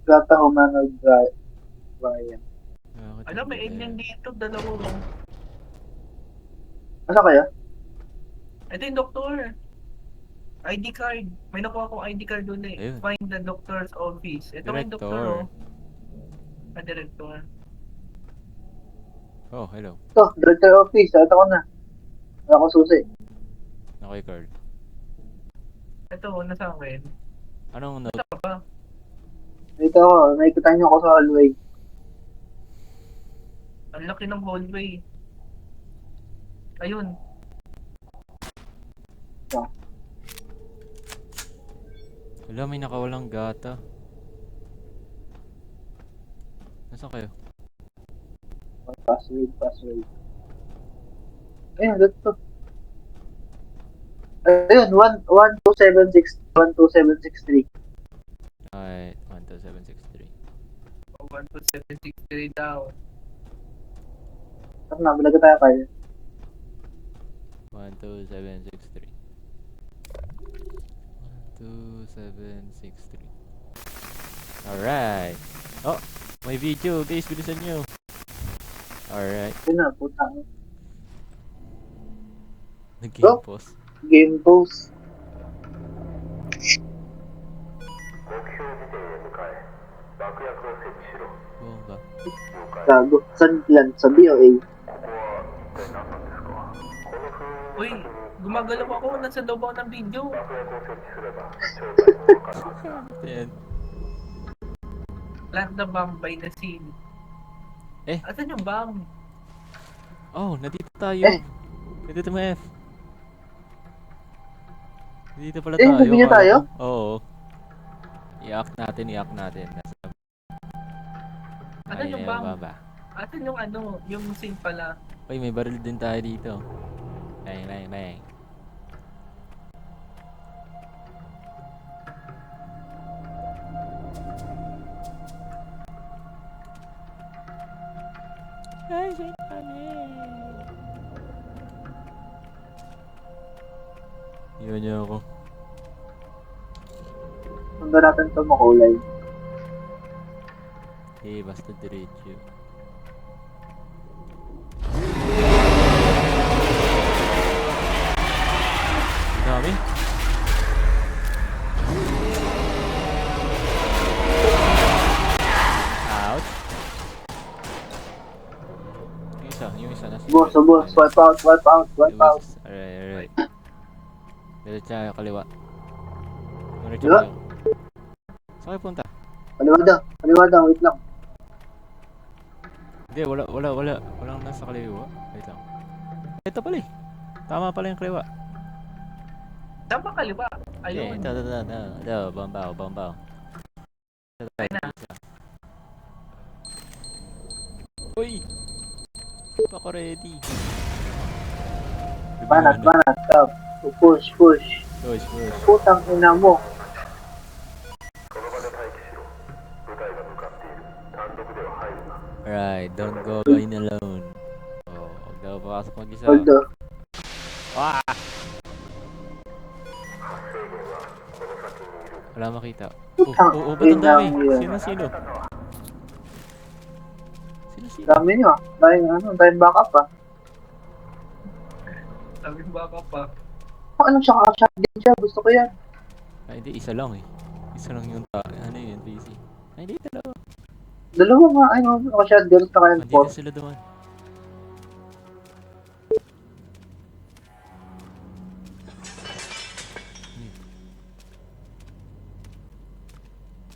Gata humanoid Brian. Bakit Alam, ang may alien dilim? dito, dalawa. Asa kaya? Ito yung doktor. ID card. May nakuha akong ID card doon eh. Ayun. Find the doctor's office. Ito yung doktor Director. oh. Ah, director. Oh, hello. Ito, director office. Ito ko na. Wala ko susi. Okay, Carl. Ito, nasa akin. Anong note? Ito ba? Ito ako. Nakikita niyo ako sa hallway. Ang laki ng hallway. Ayun. Ito. Wala, may nakawalang gata. Nasaan kayo? Password. Ayun, dito. Ayun, 12763. Alright, 12763. 1 to 763 daw. Tara na, balaga tayo kayo. 12763. 12763. Alright. Oh, may video. Guys, bilisan nyo. Alright. Ayun na, putang. Nag-game Oh. pause. Game pose. Bomba. Gago. Saan lang? Sa BOA. Uy, gumagalaw ako. Nasa loob ako ng video. Yan. Plant the bomb by the scene. Eh. Asan yung bomb? Oh, nandito tayo. Eh. Nandito mo F. Nandito pala Eh, tayo. sabi niya Akala tayo? ko- Oo. I-act natin. Asan yung Ayun, bomb? baba. Asan yung ano? Yung scene pala. Uy, may baril din tayo dito. Bang, bang, bang. Ay, shit, Iwan niyo ako. Sundan natin ito makulay. Eh, basta diretso. Dami. Ouch. Yung isa nasa. Boss. Swipe out. Alright. Diretso tayo, kaliwa. Diretso Kaliwa? tayo. Saan kayo punta? Kaliwa daw, wait lang. Hindi, wala. Walang nasa kaliwa. Wait lang. Ito pala eh. Tama pala yung kaliwa. Saan ba kaliwa? Eh, Ayun. ito, bombaw. Ito, Ayun na. isa. Uy! Ako ready. Banat, banat, stop. Push, push. Push, push. Putang ina mo. Alright, don't go in alone. Oh, huwag daw papasok mag-isa. Although, Ah! Wala makita. Oh, ba't ang dami? Sino? Sino? dami nyo. Dahil backup ah. Sabi baka pa. Anong shotgun siya? Gusto ko yan. Ay, hindi. Isa lang eh. Isa lang yung ano yun, PC. Ay, hindi. Dalawa. Dalawa nga, shotgun sa kayan Andito po. sila doon.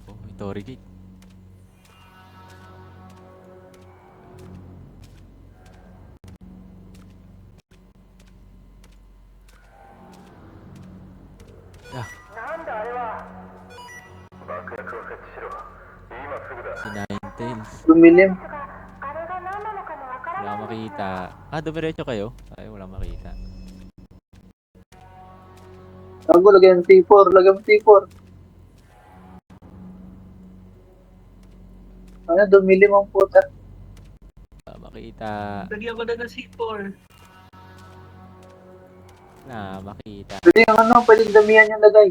Oh, may Torii Gate. Ah. Si Ninetales. Lumilim. Wala akong makita. Ah, dumiretso kayo? Ay, wala makita. Gago, lagyan ng T4. Lagyan ng T4. Ano, dumilim ang puta. Wala makita. Lagyan ko na ng C4. Wala makita. Pwede yung pwedeng damihan yung lagay.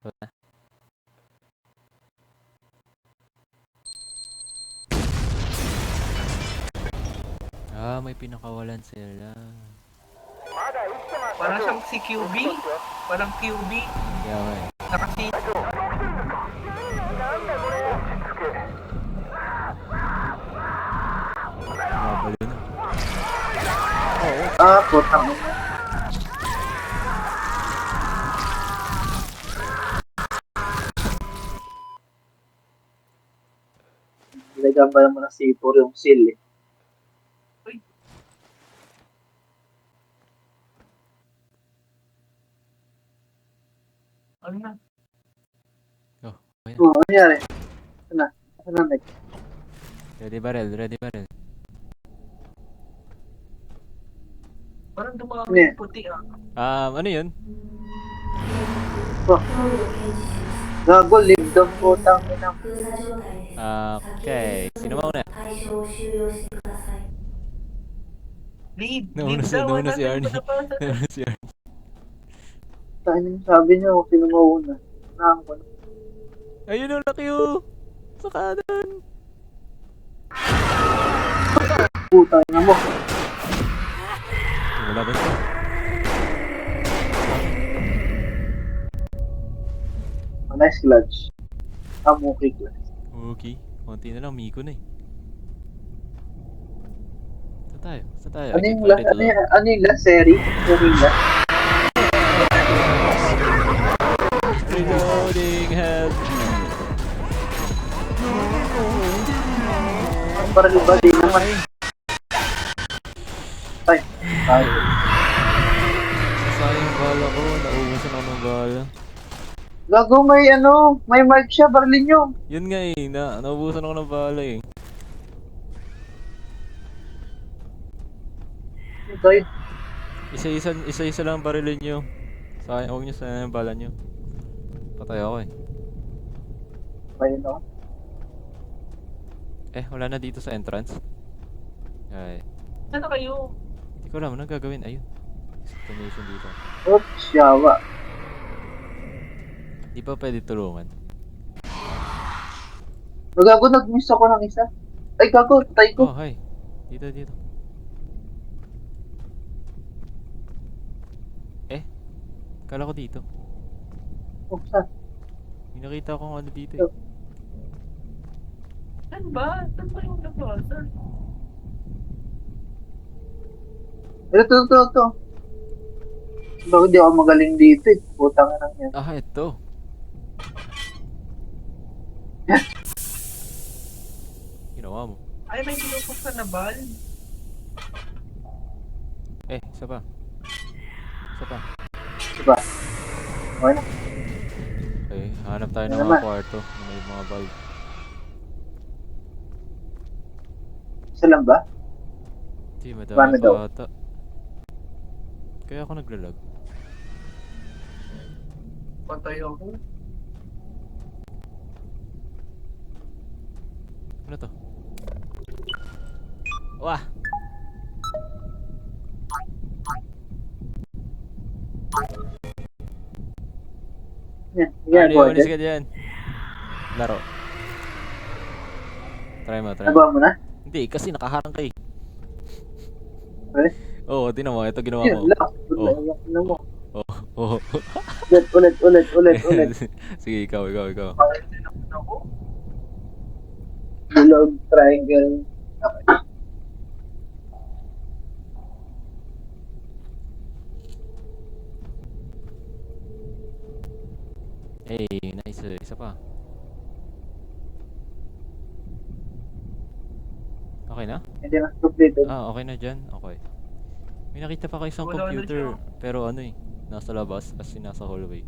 Wala. Ah, may pinakawalan sila. Parang siyang si QB. Parang QB. Kaya nga eh. Nakasi. Mabalo na. Ah, putang ina. Lagyan ba naman ng C4 yung seal eh. Ano na? Okay na. Oh, ano nangyari? Ano na next? Ready barrel, ready barrel. Parang Ano dumami yan? yung puti ah. Ano yun? Oh. Gago, leave the putang ina. Okay. Sino mauna? Lead. Nauna Lead si, daw. nauna si Arnie. Nabasa. Nauna si Arnie. Sabi niyo, sino mauna? Naan ko na. Ayun yung laki oh! Sa kanan! Putang ina mo. Wala ba siya? Nice clutch. Okay clutch. Okay. Konti na lang, Miko na eh. Saan tayo? Ano yung last? Ano yung last series? Series last? Reloading help! Para ba di naman? Ay. Sayang bala ko, naubusan ako ng bala. Gago, may mic siya, barlin nyo. Yun nga eh, naubusan ako ng bala eh. Tayo. Isa-isa lang barilin nyo. Sayang, huwag nyo sayang yung bala nyo. Patay ako eh. Tayo na. Wala na dito sa entrance. Ay, Ano kayo? hindi ko alam, anong gagawin? Ayun. Destination dito. Oops, yawa. Di ba pwede tulungan? Gago, nag-miss ako ng isa. Ay, gago, patay Oh, ko. hi. Dito. Kala ko dito. Oops, May nakita akong ano dito eh. Saan ba? Saan ba yung nabasa? Ito. Bakit di ako magaling dito eh? Putang ina yan. Ah, ito. Ginawa mo. Ay, may pinupuksan na bal. Isa pa. Diba? Okay na. Okay, hanap tayo ng Ano mga naman? kwarto na may mga bulb. Isa lang ba? Hindi, Paano madami daw? pa ata. Kaya ako naglalag. Patay ako. Ano to? Wah! Yan, Ano boy. yung ulis ka dyan? Laro. Try mo. Nagawa mo na? Hindi, kasi nakaharang ka eh. Eh? Oo, tinan mo. Ito ginawa Yun ko. lang. Oh. Ano mo? Oo. Ulit. Sige, ikaw. Parang din ako. Bilog, triangle. Okay. Hey, nice. Isa pa. Okay na? Hindi na completed. Okay na dyan? Okay. May nakita pa kayo isang Wala na computer. siya. Pero ano eh. Nasa labas kasi nasa hallway.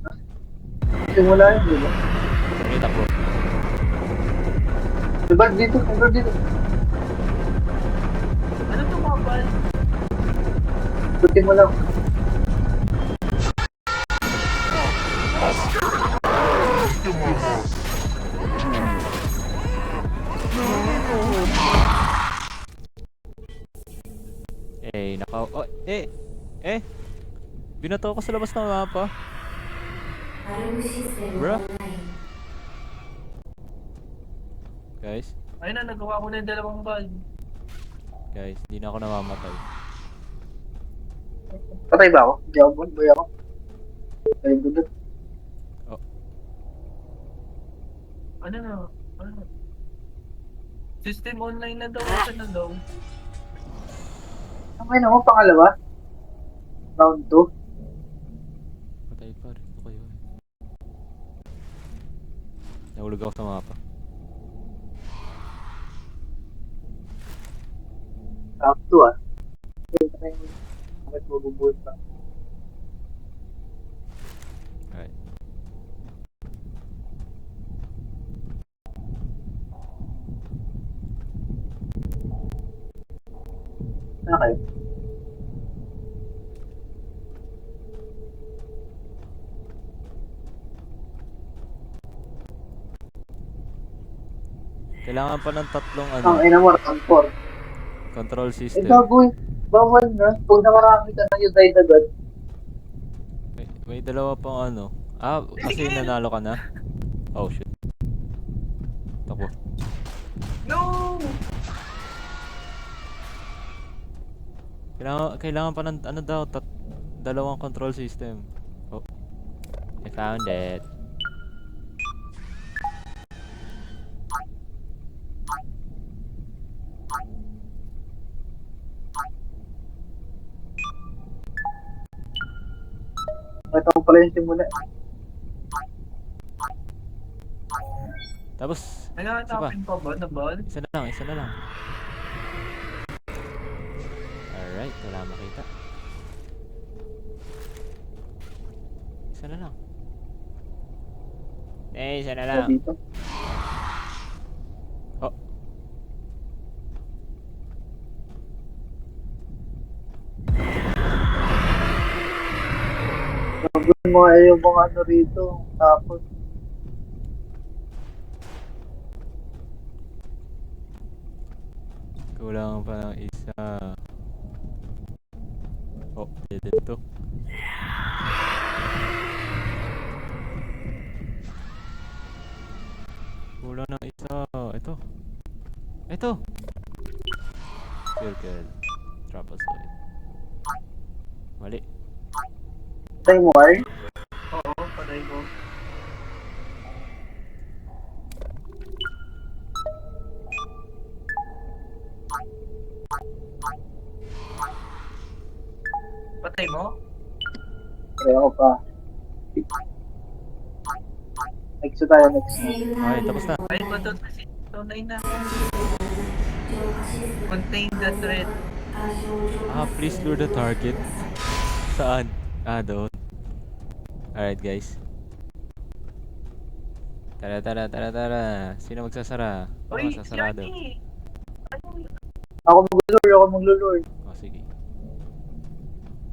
Simula yun, di ba? Nakita ko. Diba dito? Ano tumabal? Buti mo lang. Oh, binato ko sa labas ng mapa. Bruh. Guys, Ayun na, nagawa ko na yung dalawang bal. di na ako namamatay. Patay ba ako? Hindi ako, boy ako. Ay, gudot. Ano na? Ano? System online na daw. Asa na daw? Okay na ako, pangalawa. Round 2. Patay pa rin ako yun. Nahulog ako sa mapa. Round 2 ah. Bakit mabubuhat pa? Alright. Okay. Kailangan pa ng tatlong Ang ina mo, round 4. control Eh, system. baboy. Bawal na. Pag namarami ka na yung died agad. May dalawa pang ano. Kasi nanalo ka na. Oh shit. Takbo. No! Kailangan pa ng ano daw, dalawang control system. Oh. I found it. Ito ko pala yung simula. Tapos, Naghahanapin pa ba na bal? isa na lang. Alright, wala makita. Isa na lang. Isa na lang. Dito. Oh. Sabi mo ay yung mga ano rito. Tapos, Kulang pa ng isa. Oh, dead to. Kulang ng isa. Ito. Circle. Trapezoid. Mali. time war. Oo, patay ko. Patay mo? Kaya ako pa. Next tayo next. Okay, tapos na. Ayun ba doon kasi tunay na. Contain the threat. Please lure the target. Saan? Doon. Alright, guys. Tara. Sino magsasara? Ako Uy, magsasarado. Johnny! Ano? Ako maglulur.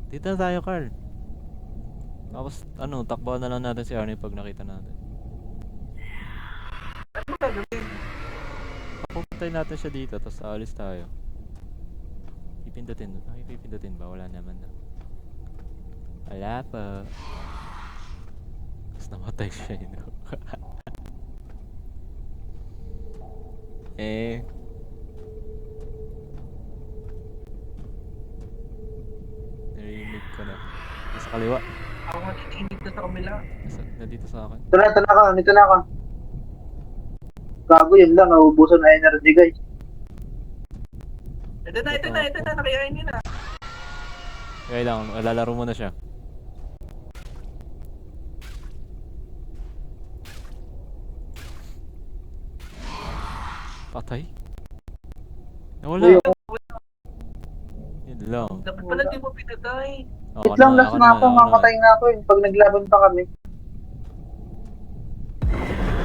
Dito na tayo, Carl. Tapos, ano, takbuhan na lang natin si Arnie pag nakita natin. Ano gagawin? Pupuntayin natin siya dito, tapos aalis tayo. Pipindutin. Ay, pipindutin ba? Wala naman na. Wala pa. Tapos namatay siya, you know. Eh. Narinig ko na. Nasa kaliwa. Ako nga tinitindig na sa kabila. Nandito sa akin. Ito na ka, dito na ka. Gago yun lang, nauubusan na energy guys. Ito na, nakayain niyo na. Okay lang, lalaro mo na siya. Patay? Nawala. Uy, Yun lang. Dapat pala di mo pinatay. wait lang, last na ako, mamatay na ako yun. Pag naglaban pa kami.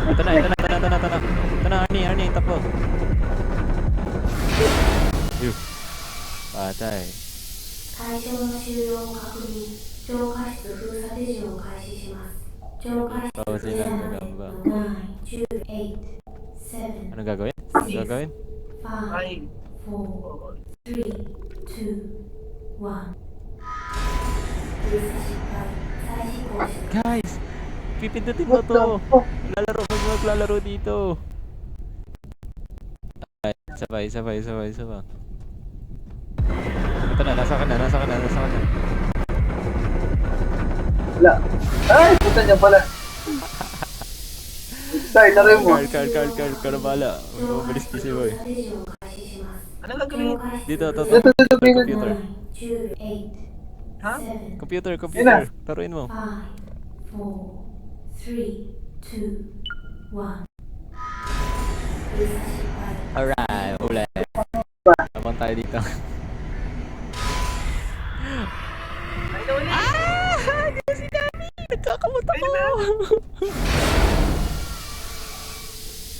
Ito na. Ito na, Arnie, tapo. Yuh. Patay. 対象の収容を確認、浄化室封鎖手順を開始します。浄化室封鎖までの9、10、8、7、 Ano gagawin? Ano gagawin? 5、Ay. 4、3、2、1。封鎖失敗、再試行します。 Guys! Pipindutin mo What to! the fuck? Maglalaro dito! Ay, sabay. Ito na, nasa ka na. Wala. Ay, puta niya pala. Start, laro mo. Carl, na bahala. Mabalis kasi mo eh. 手順を開始します。 Ano gagawin? 浄化室 Dito, Dito, Venus. computer. 9、10、Ha? 8、7、 Computer. Yun na. Taruin mo. 5、4、3、2、1。封鎖失敗。 Alright, ulit. Abang tayo dito. Ay, nawala. Si Dami! Nagkakamot ako!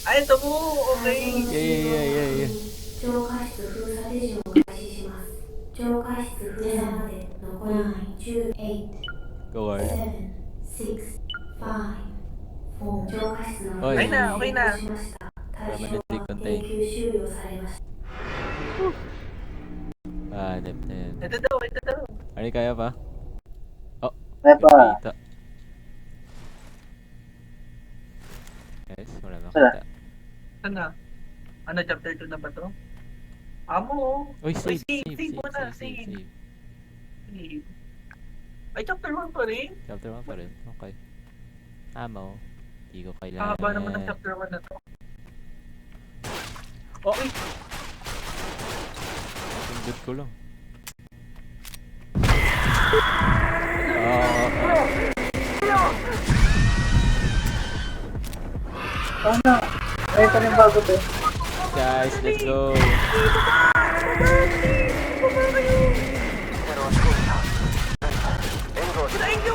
Ay, ito mo. Okay. Yeah. 浄化室封鎖手順を開始します。浄化室封鎖まで残り10、8、 Go, Carl. 7、6、5、4。浄化室の Oy. はいな成功しました。対 Tama 象 na take は on 永 take. 久収容されました。 Hanip na yan. Ito daw. Arnie, kaya pa? Kaya pa. Kita. Guys, wala Wala. makita. Ito na. Ano, chapter 2 na ba to? Amo. Uy, save. Save muna. Save. Ay, chapter 1 pa rin. Chapter 1 pa rin. Okay. Amo. Hindi ko kailangan. Haba naman ng chapter 1 na to. Oh! Pindot ko lang. Ano? Ay, pa rin bago to. Guys, let's go! Thank you!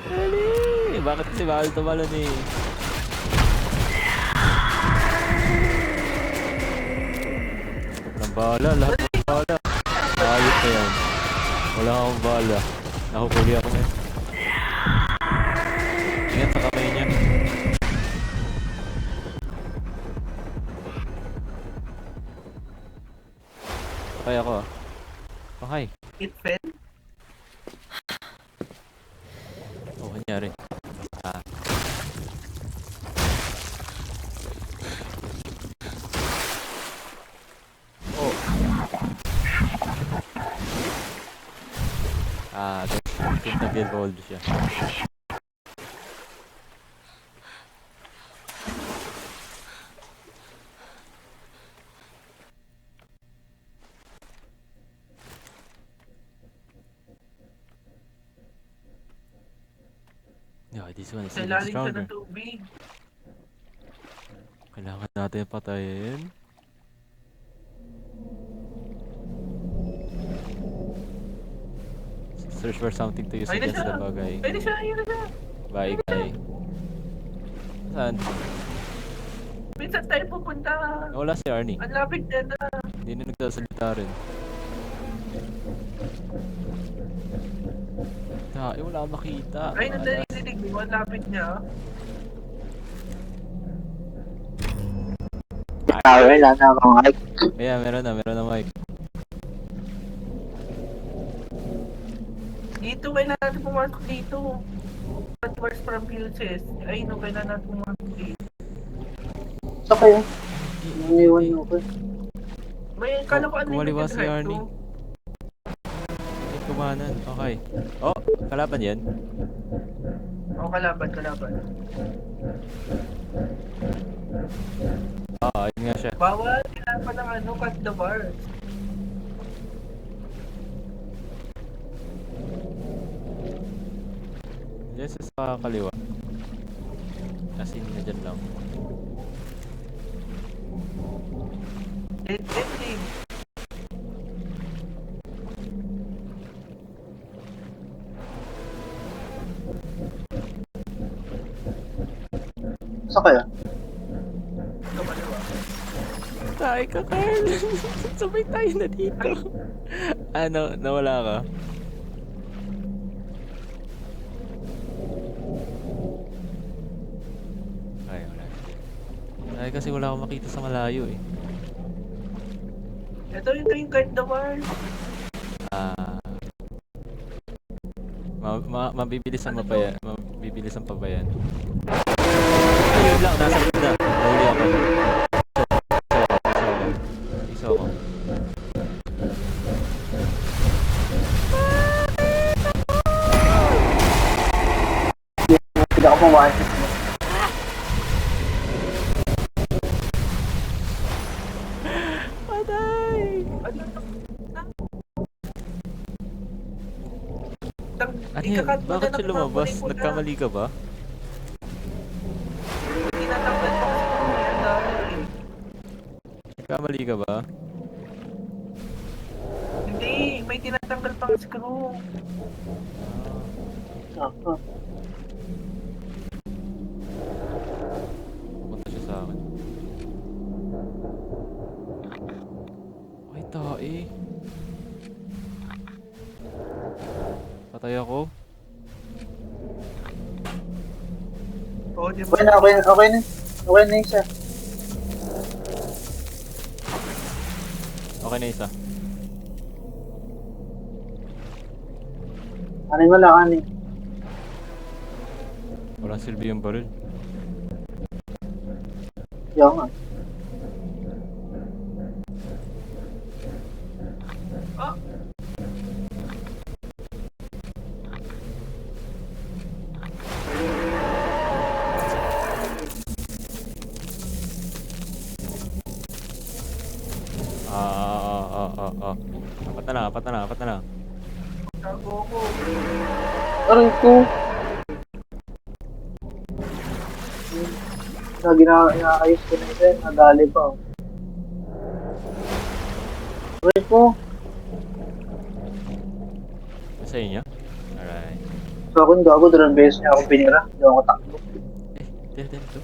Dali! Bakit kasi bawal tumalon eh? Walang bala, lahat ng bala. Ayos na yan. Wala akong bala. Nakukuli ako ngayon. Ingat sa kamay niya. Okay ako ah. Okay. It fell. Oh, kanyari. Ah. Oh. Ah, guys. Nag-evolve siya. Yeah, this one is Sa even ilalim siya stronger. ng tubig. Kailangan natin patayin. Search for something to use Ayun na against siya. the bagay. Ayun na siya. Bye, guy. Saan? Minsan tayo pupunta. Wala si Arnie. Ang lapit na na. Hindi na nagsasalita rin. Wala akong makita. Ay, Malas. nandarinig mo. Ang lapit niya. Wala na ako, Mike. Ayan, meron na mic. Dito, kailangan natin pumasok dito. Towards from Pilses. Ay, no, kailangan natin pumasok dito. Sa kayo? Naniwan mo ko. May kala ko Kumaliwa unlimited si heart Arnie. to. Ay, kumanan. Okay. Oh, kalaban yan. O, kalaban. Oo, yun nga siya. Bawal, kailangan ng ano, cut the bars. Diyan sa kaliwa. Asin na dyan lang. Dead ending. Sa kayo? Ito kaliwa. Tayo ka, Carl. Sabay tayo na dito. Ano, nawala ka? Ay, wala. Ay, kasi wala akong makita sa malayo eh. Ito yung cut the bars. Mabibilisan Ano mo pa yan. Mabibilisan pa ba yan? Ayun lang, nasa gitna. Nahuli ako. Iso ako. Hindi ako pumasok. Patay! Ano to? Ano yan? Bakit siya lumabas? Nagkamali ka ba? Tinatanggal pa kasi kung ang dami eh. Nagkamali ka ba? Hindi, may tinatanggal pang screw. Punta siya sa akin. Ay, tae. Patay ako. Oo, di ba? Okay na. Okay na isa. Okay na isa. Aning wala, aning. Walang silbi yung baril. Yung nga. Ah! Apat na lang. Tago ko. Aray ko. Inaayos ko na isa, nadali pa. Aray ko. Sa inyo? Alright. So ako gago, dalawang beses niya ako pinira. Hindi ako takbo. Dito.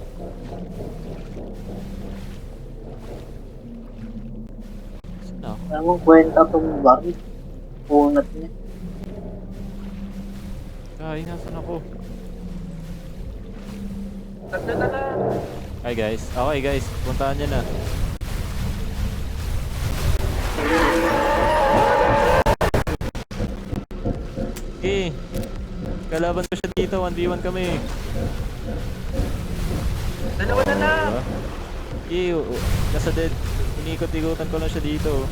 Saan ako? Alam mo, kwenta tong baril. Punat niya. Nasan ako? Tanda na lang. Hi guys. Okay guys, puntahan nyo na. Kalaban ko siya dito, 1v1 kami. Dalawa na lang. Nasa dead. Inikot-ikotan ko lang siya dito.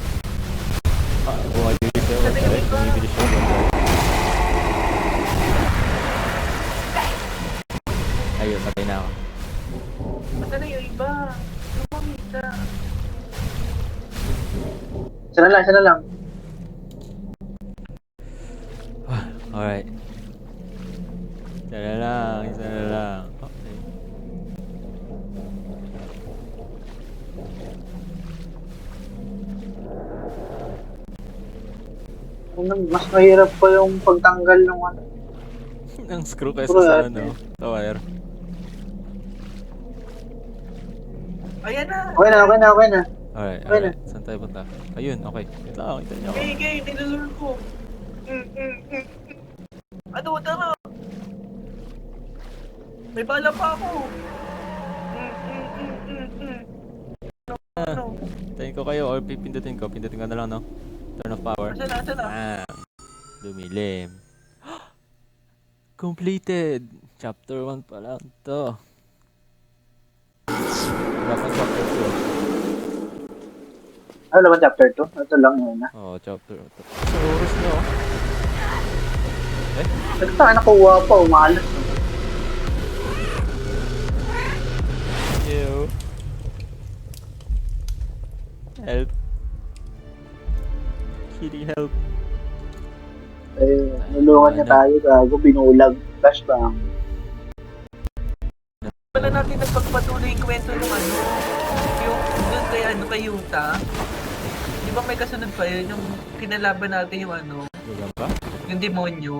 Bumabilis siya. Bumibilis siya. Ayun, patay na ako. Basta na yung iba. Lumamita. Isa na lang. Alright. Isa na lang. Okay. Mas mahirap pa yung pagtanggal ng ano. Ang screw kaysa Screw, sa ate. ano, sa wire. Ayan na. Okay na, okay na, okay na. Alright, Okay alright. Saan tayo punta? Ayun, okay. Wait lang, kita niyo ako. Gay, nilulur ko. Ano, tara. May bala pa ako. Ano? Tayin ko kayo or pipindutin ko. Pindutin ko na lang, no? Turn off power. Asa na? Bam! Lumilim. Completed! Chapter 1 pa lang to. Wala pang chapter Ano naman chapter 2? Ito lang yun na. 2. Oo, chapter 2. Sa oras na, oh. Ito tayo nakuha pa, umalas. Ew. Help. Kitty, help. Eh, nulungan niya tayo, gago, binulag. Flashbang. Wala natin nagpagpatuloy yung kwento ng ano. Yung doon kay ano kay Yuta. Di ba may kasunod pa yun? Yung kinalaban natin yung ano, Wala ba? yung demonyo.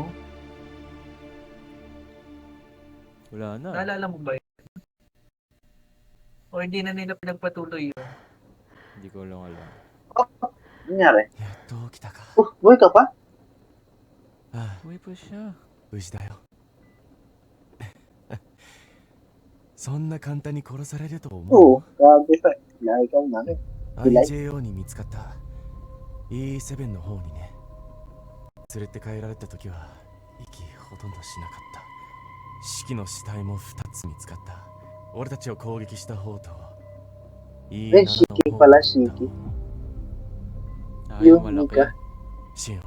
Wala na. Naalala mo ba yun? O hindi na nila pinagpatuloy yun? Hindi ko lang alam. Ano nangyari? やっと起きたか。 Buhay ka pa? ああ、 Uy pa siya. 無事だよ。そんな簡単に殺されると思 Oo, う grabe ka. Lahi ka na rin. IJO に見つかった E7 の方にね。連れて帰られた時は息ほとんどしなかった。四季の死体も2つ見つかった。俺たちを攻撃した方と E7 シキのパラ方シキ Ah, Yung yung malaki. Mika. シオン、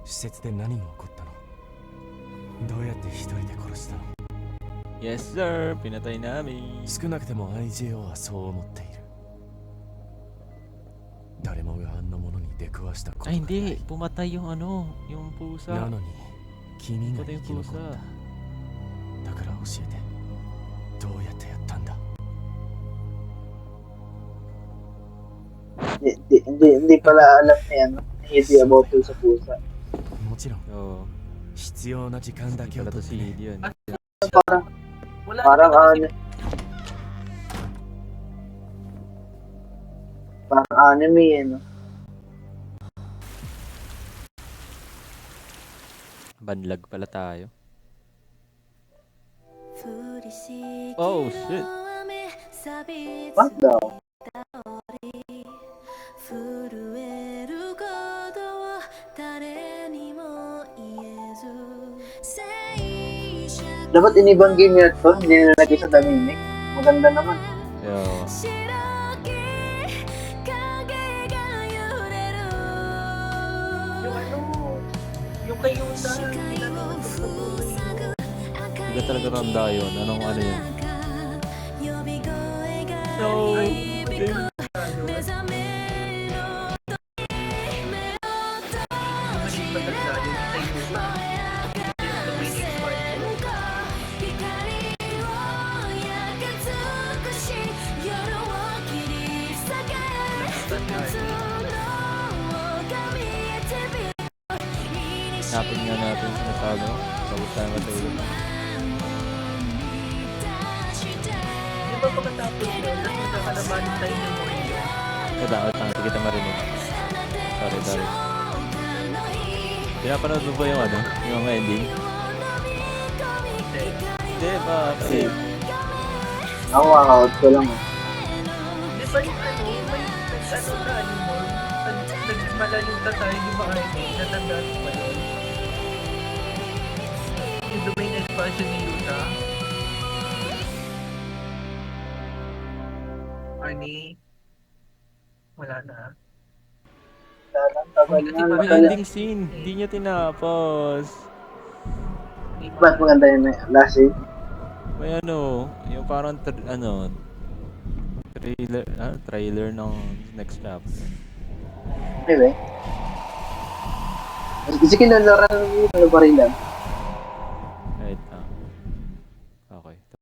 施設で何が起こったの？どうやって一人で殺したの？ Yes, sir. Pinatay namin. 少なくても IJO はそう思っている。誰もがあんなものに出くわしたことが Ay, ない。 hindi. Pumatay yung ano, yung pusa. なのに君が Pumatay 生き yung 残っ pusa. た。だから教えて。どうやってやったんだ？ Hindi pala alam ni ano. Hindi about to sa pusa. もちろん Oo. 必要な時間だ Hindi けを pala 取 to って si ね。 Id yun. Wala Parang na ano. Parang anime eh, no? Banlag pala tayo. Oh, shit. What daw? 震えることを誰にも言えず Dapat inibang game yun to. Hindi nilagay sa Dominic. Maganda naman. Yo. 白き影が揺れる yung ano, yung kay Yuta. 視界を塞ぐ Hindi ka talaga tanda yun. Anong ano yun? 呼び声が No. 響く目覚めの時目を閉じれば燃え上がる線香光を焼け尽くし夜を切り裂け夏の髪へ手び Hanapin nga natin sa nasabi mo. Bago tayo matulog. Di ba pagkatapos yun, nakita ka naman tayo ng demonyo? Wait lang. Hindi kita marinig. Sorry. Pinapanood mo ba yung ano? Yung mga ending? Hindi ba? Kasi Ako out ko lang. Di ba yung ano, may nag-ano tayo mo? Nagmalayuta tayo, di ba kayo? Natandaan mo ba yun? Yung domain expansion ni Yuta? Arnie? Wala na. Tagal Kasi na. may Tagal. ending scene. Hindi niya tinapos. Ba't maganda yun eh? Last scene? May ano, yung parang trailer ng next chapter. Anyway. Kasi kinalaran mo yung barilan.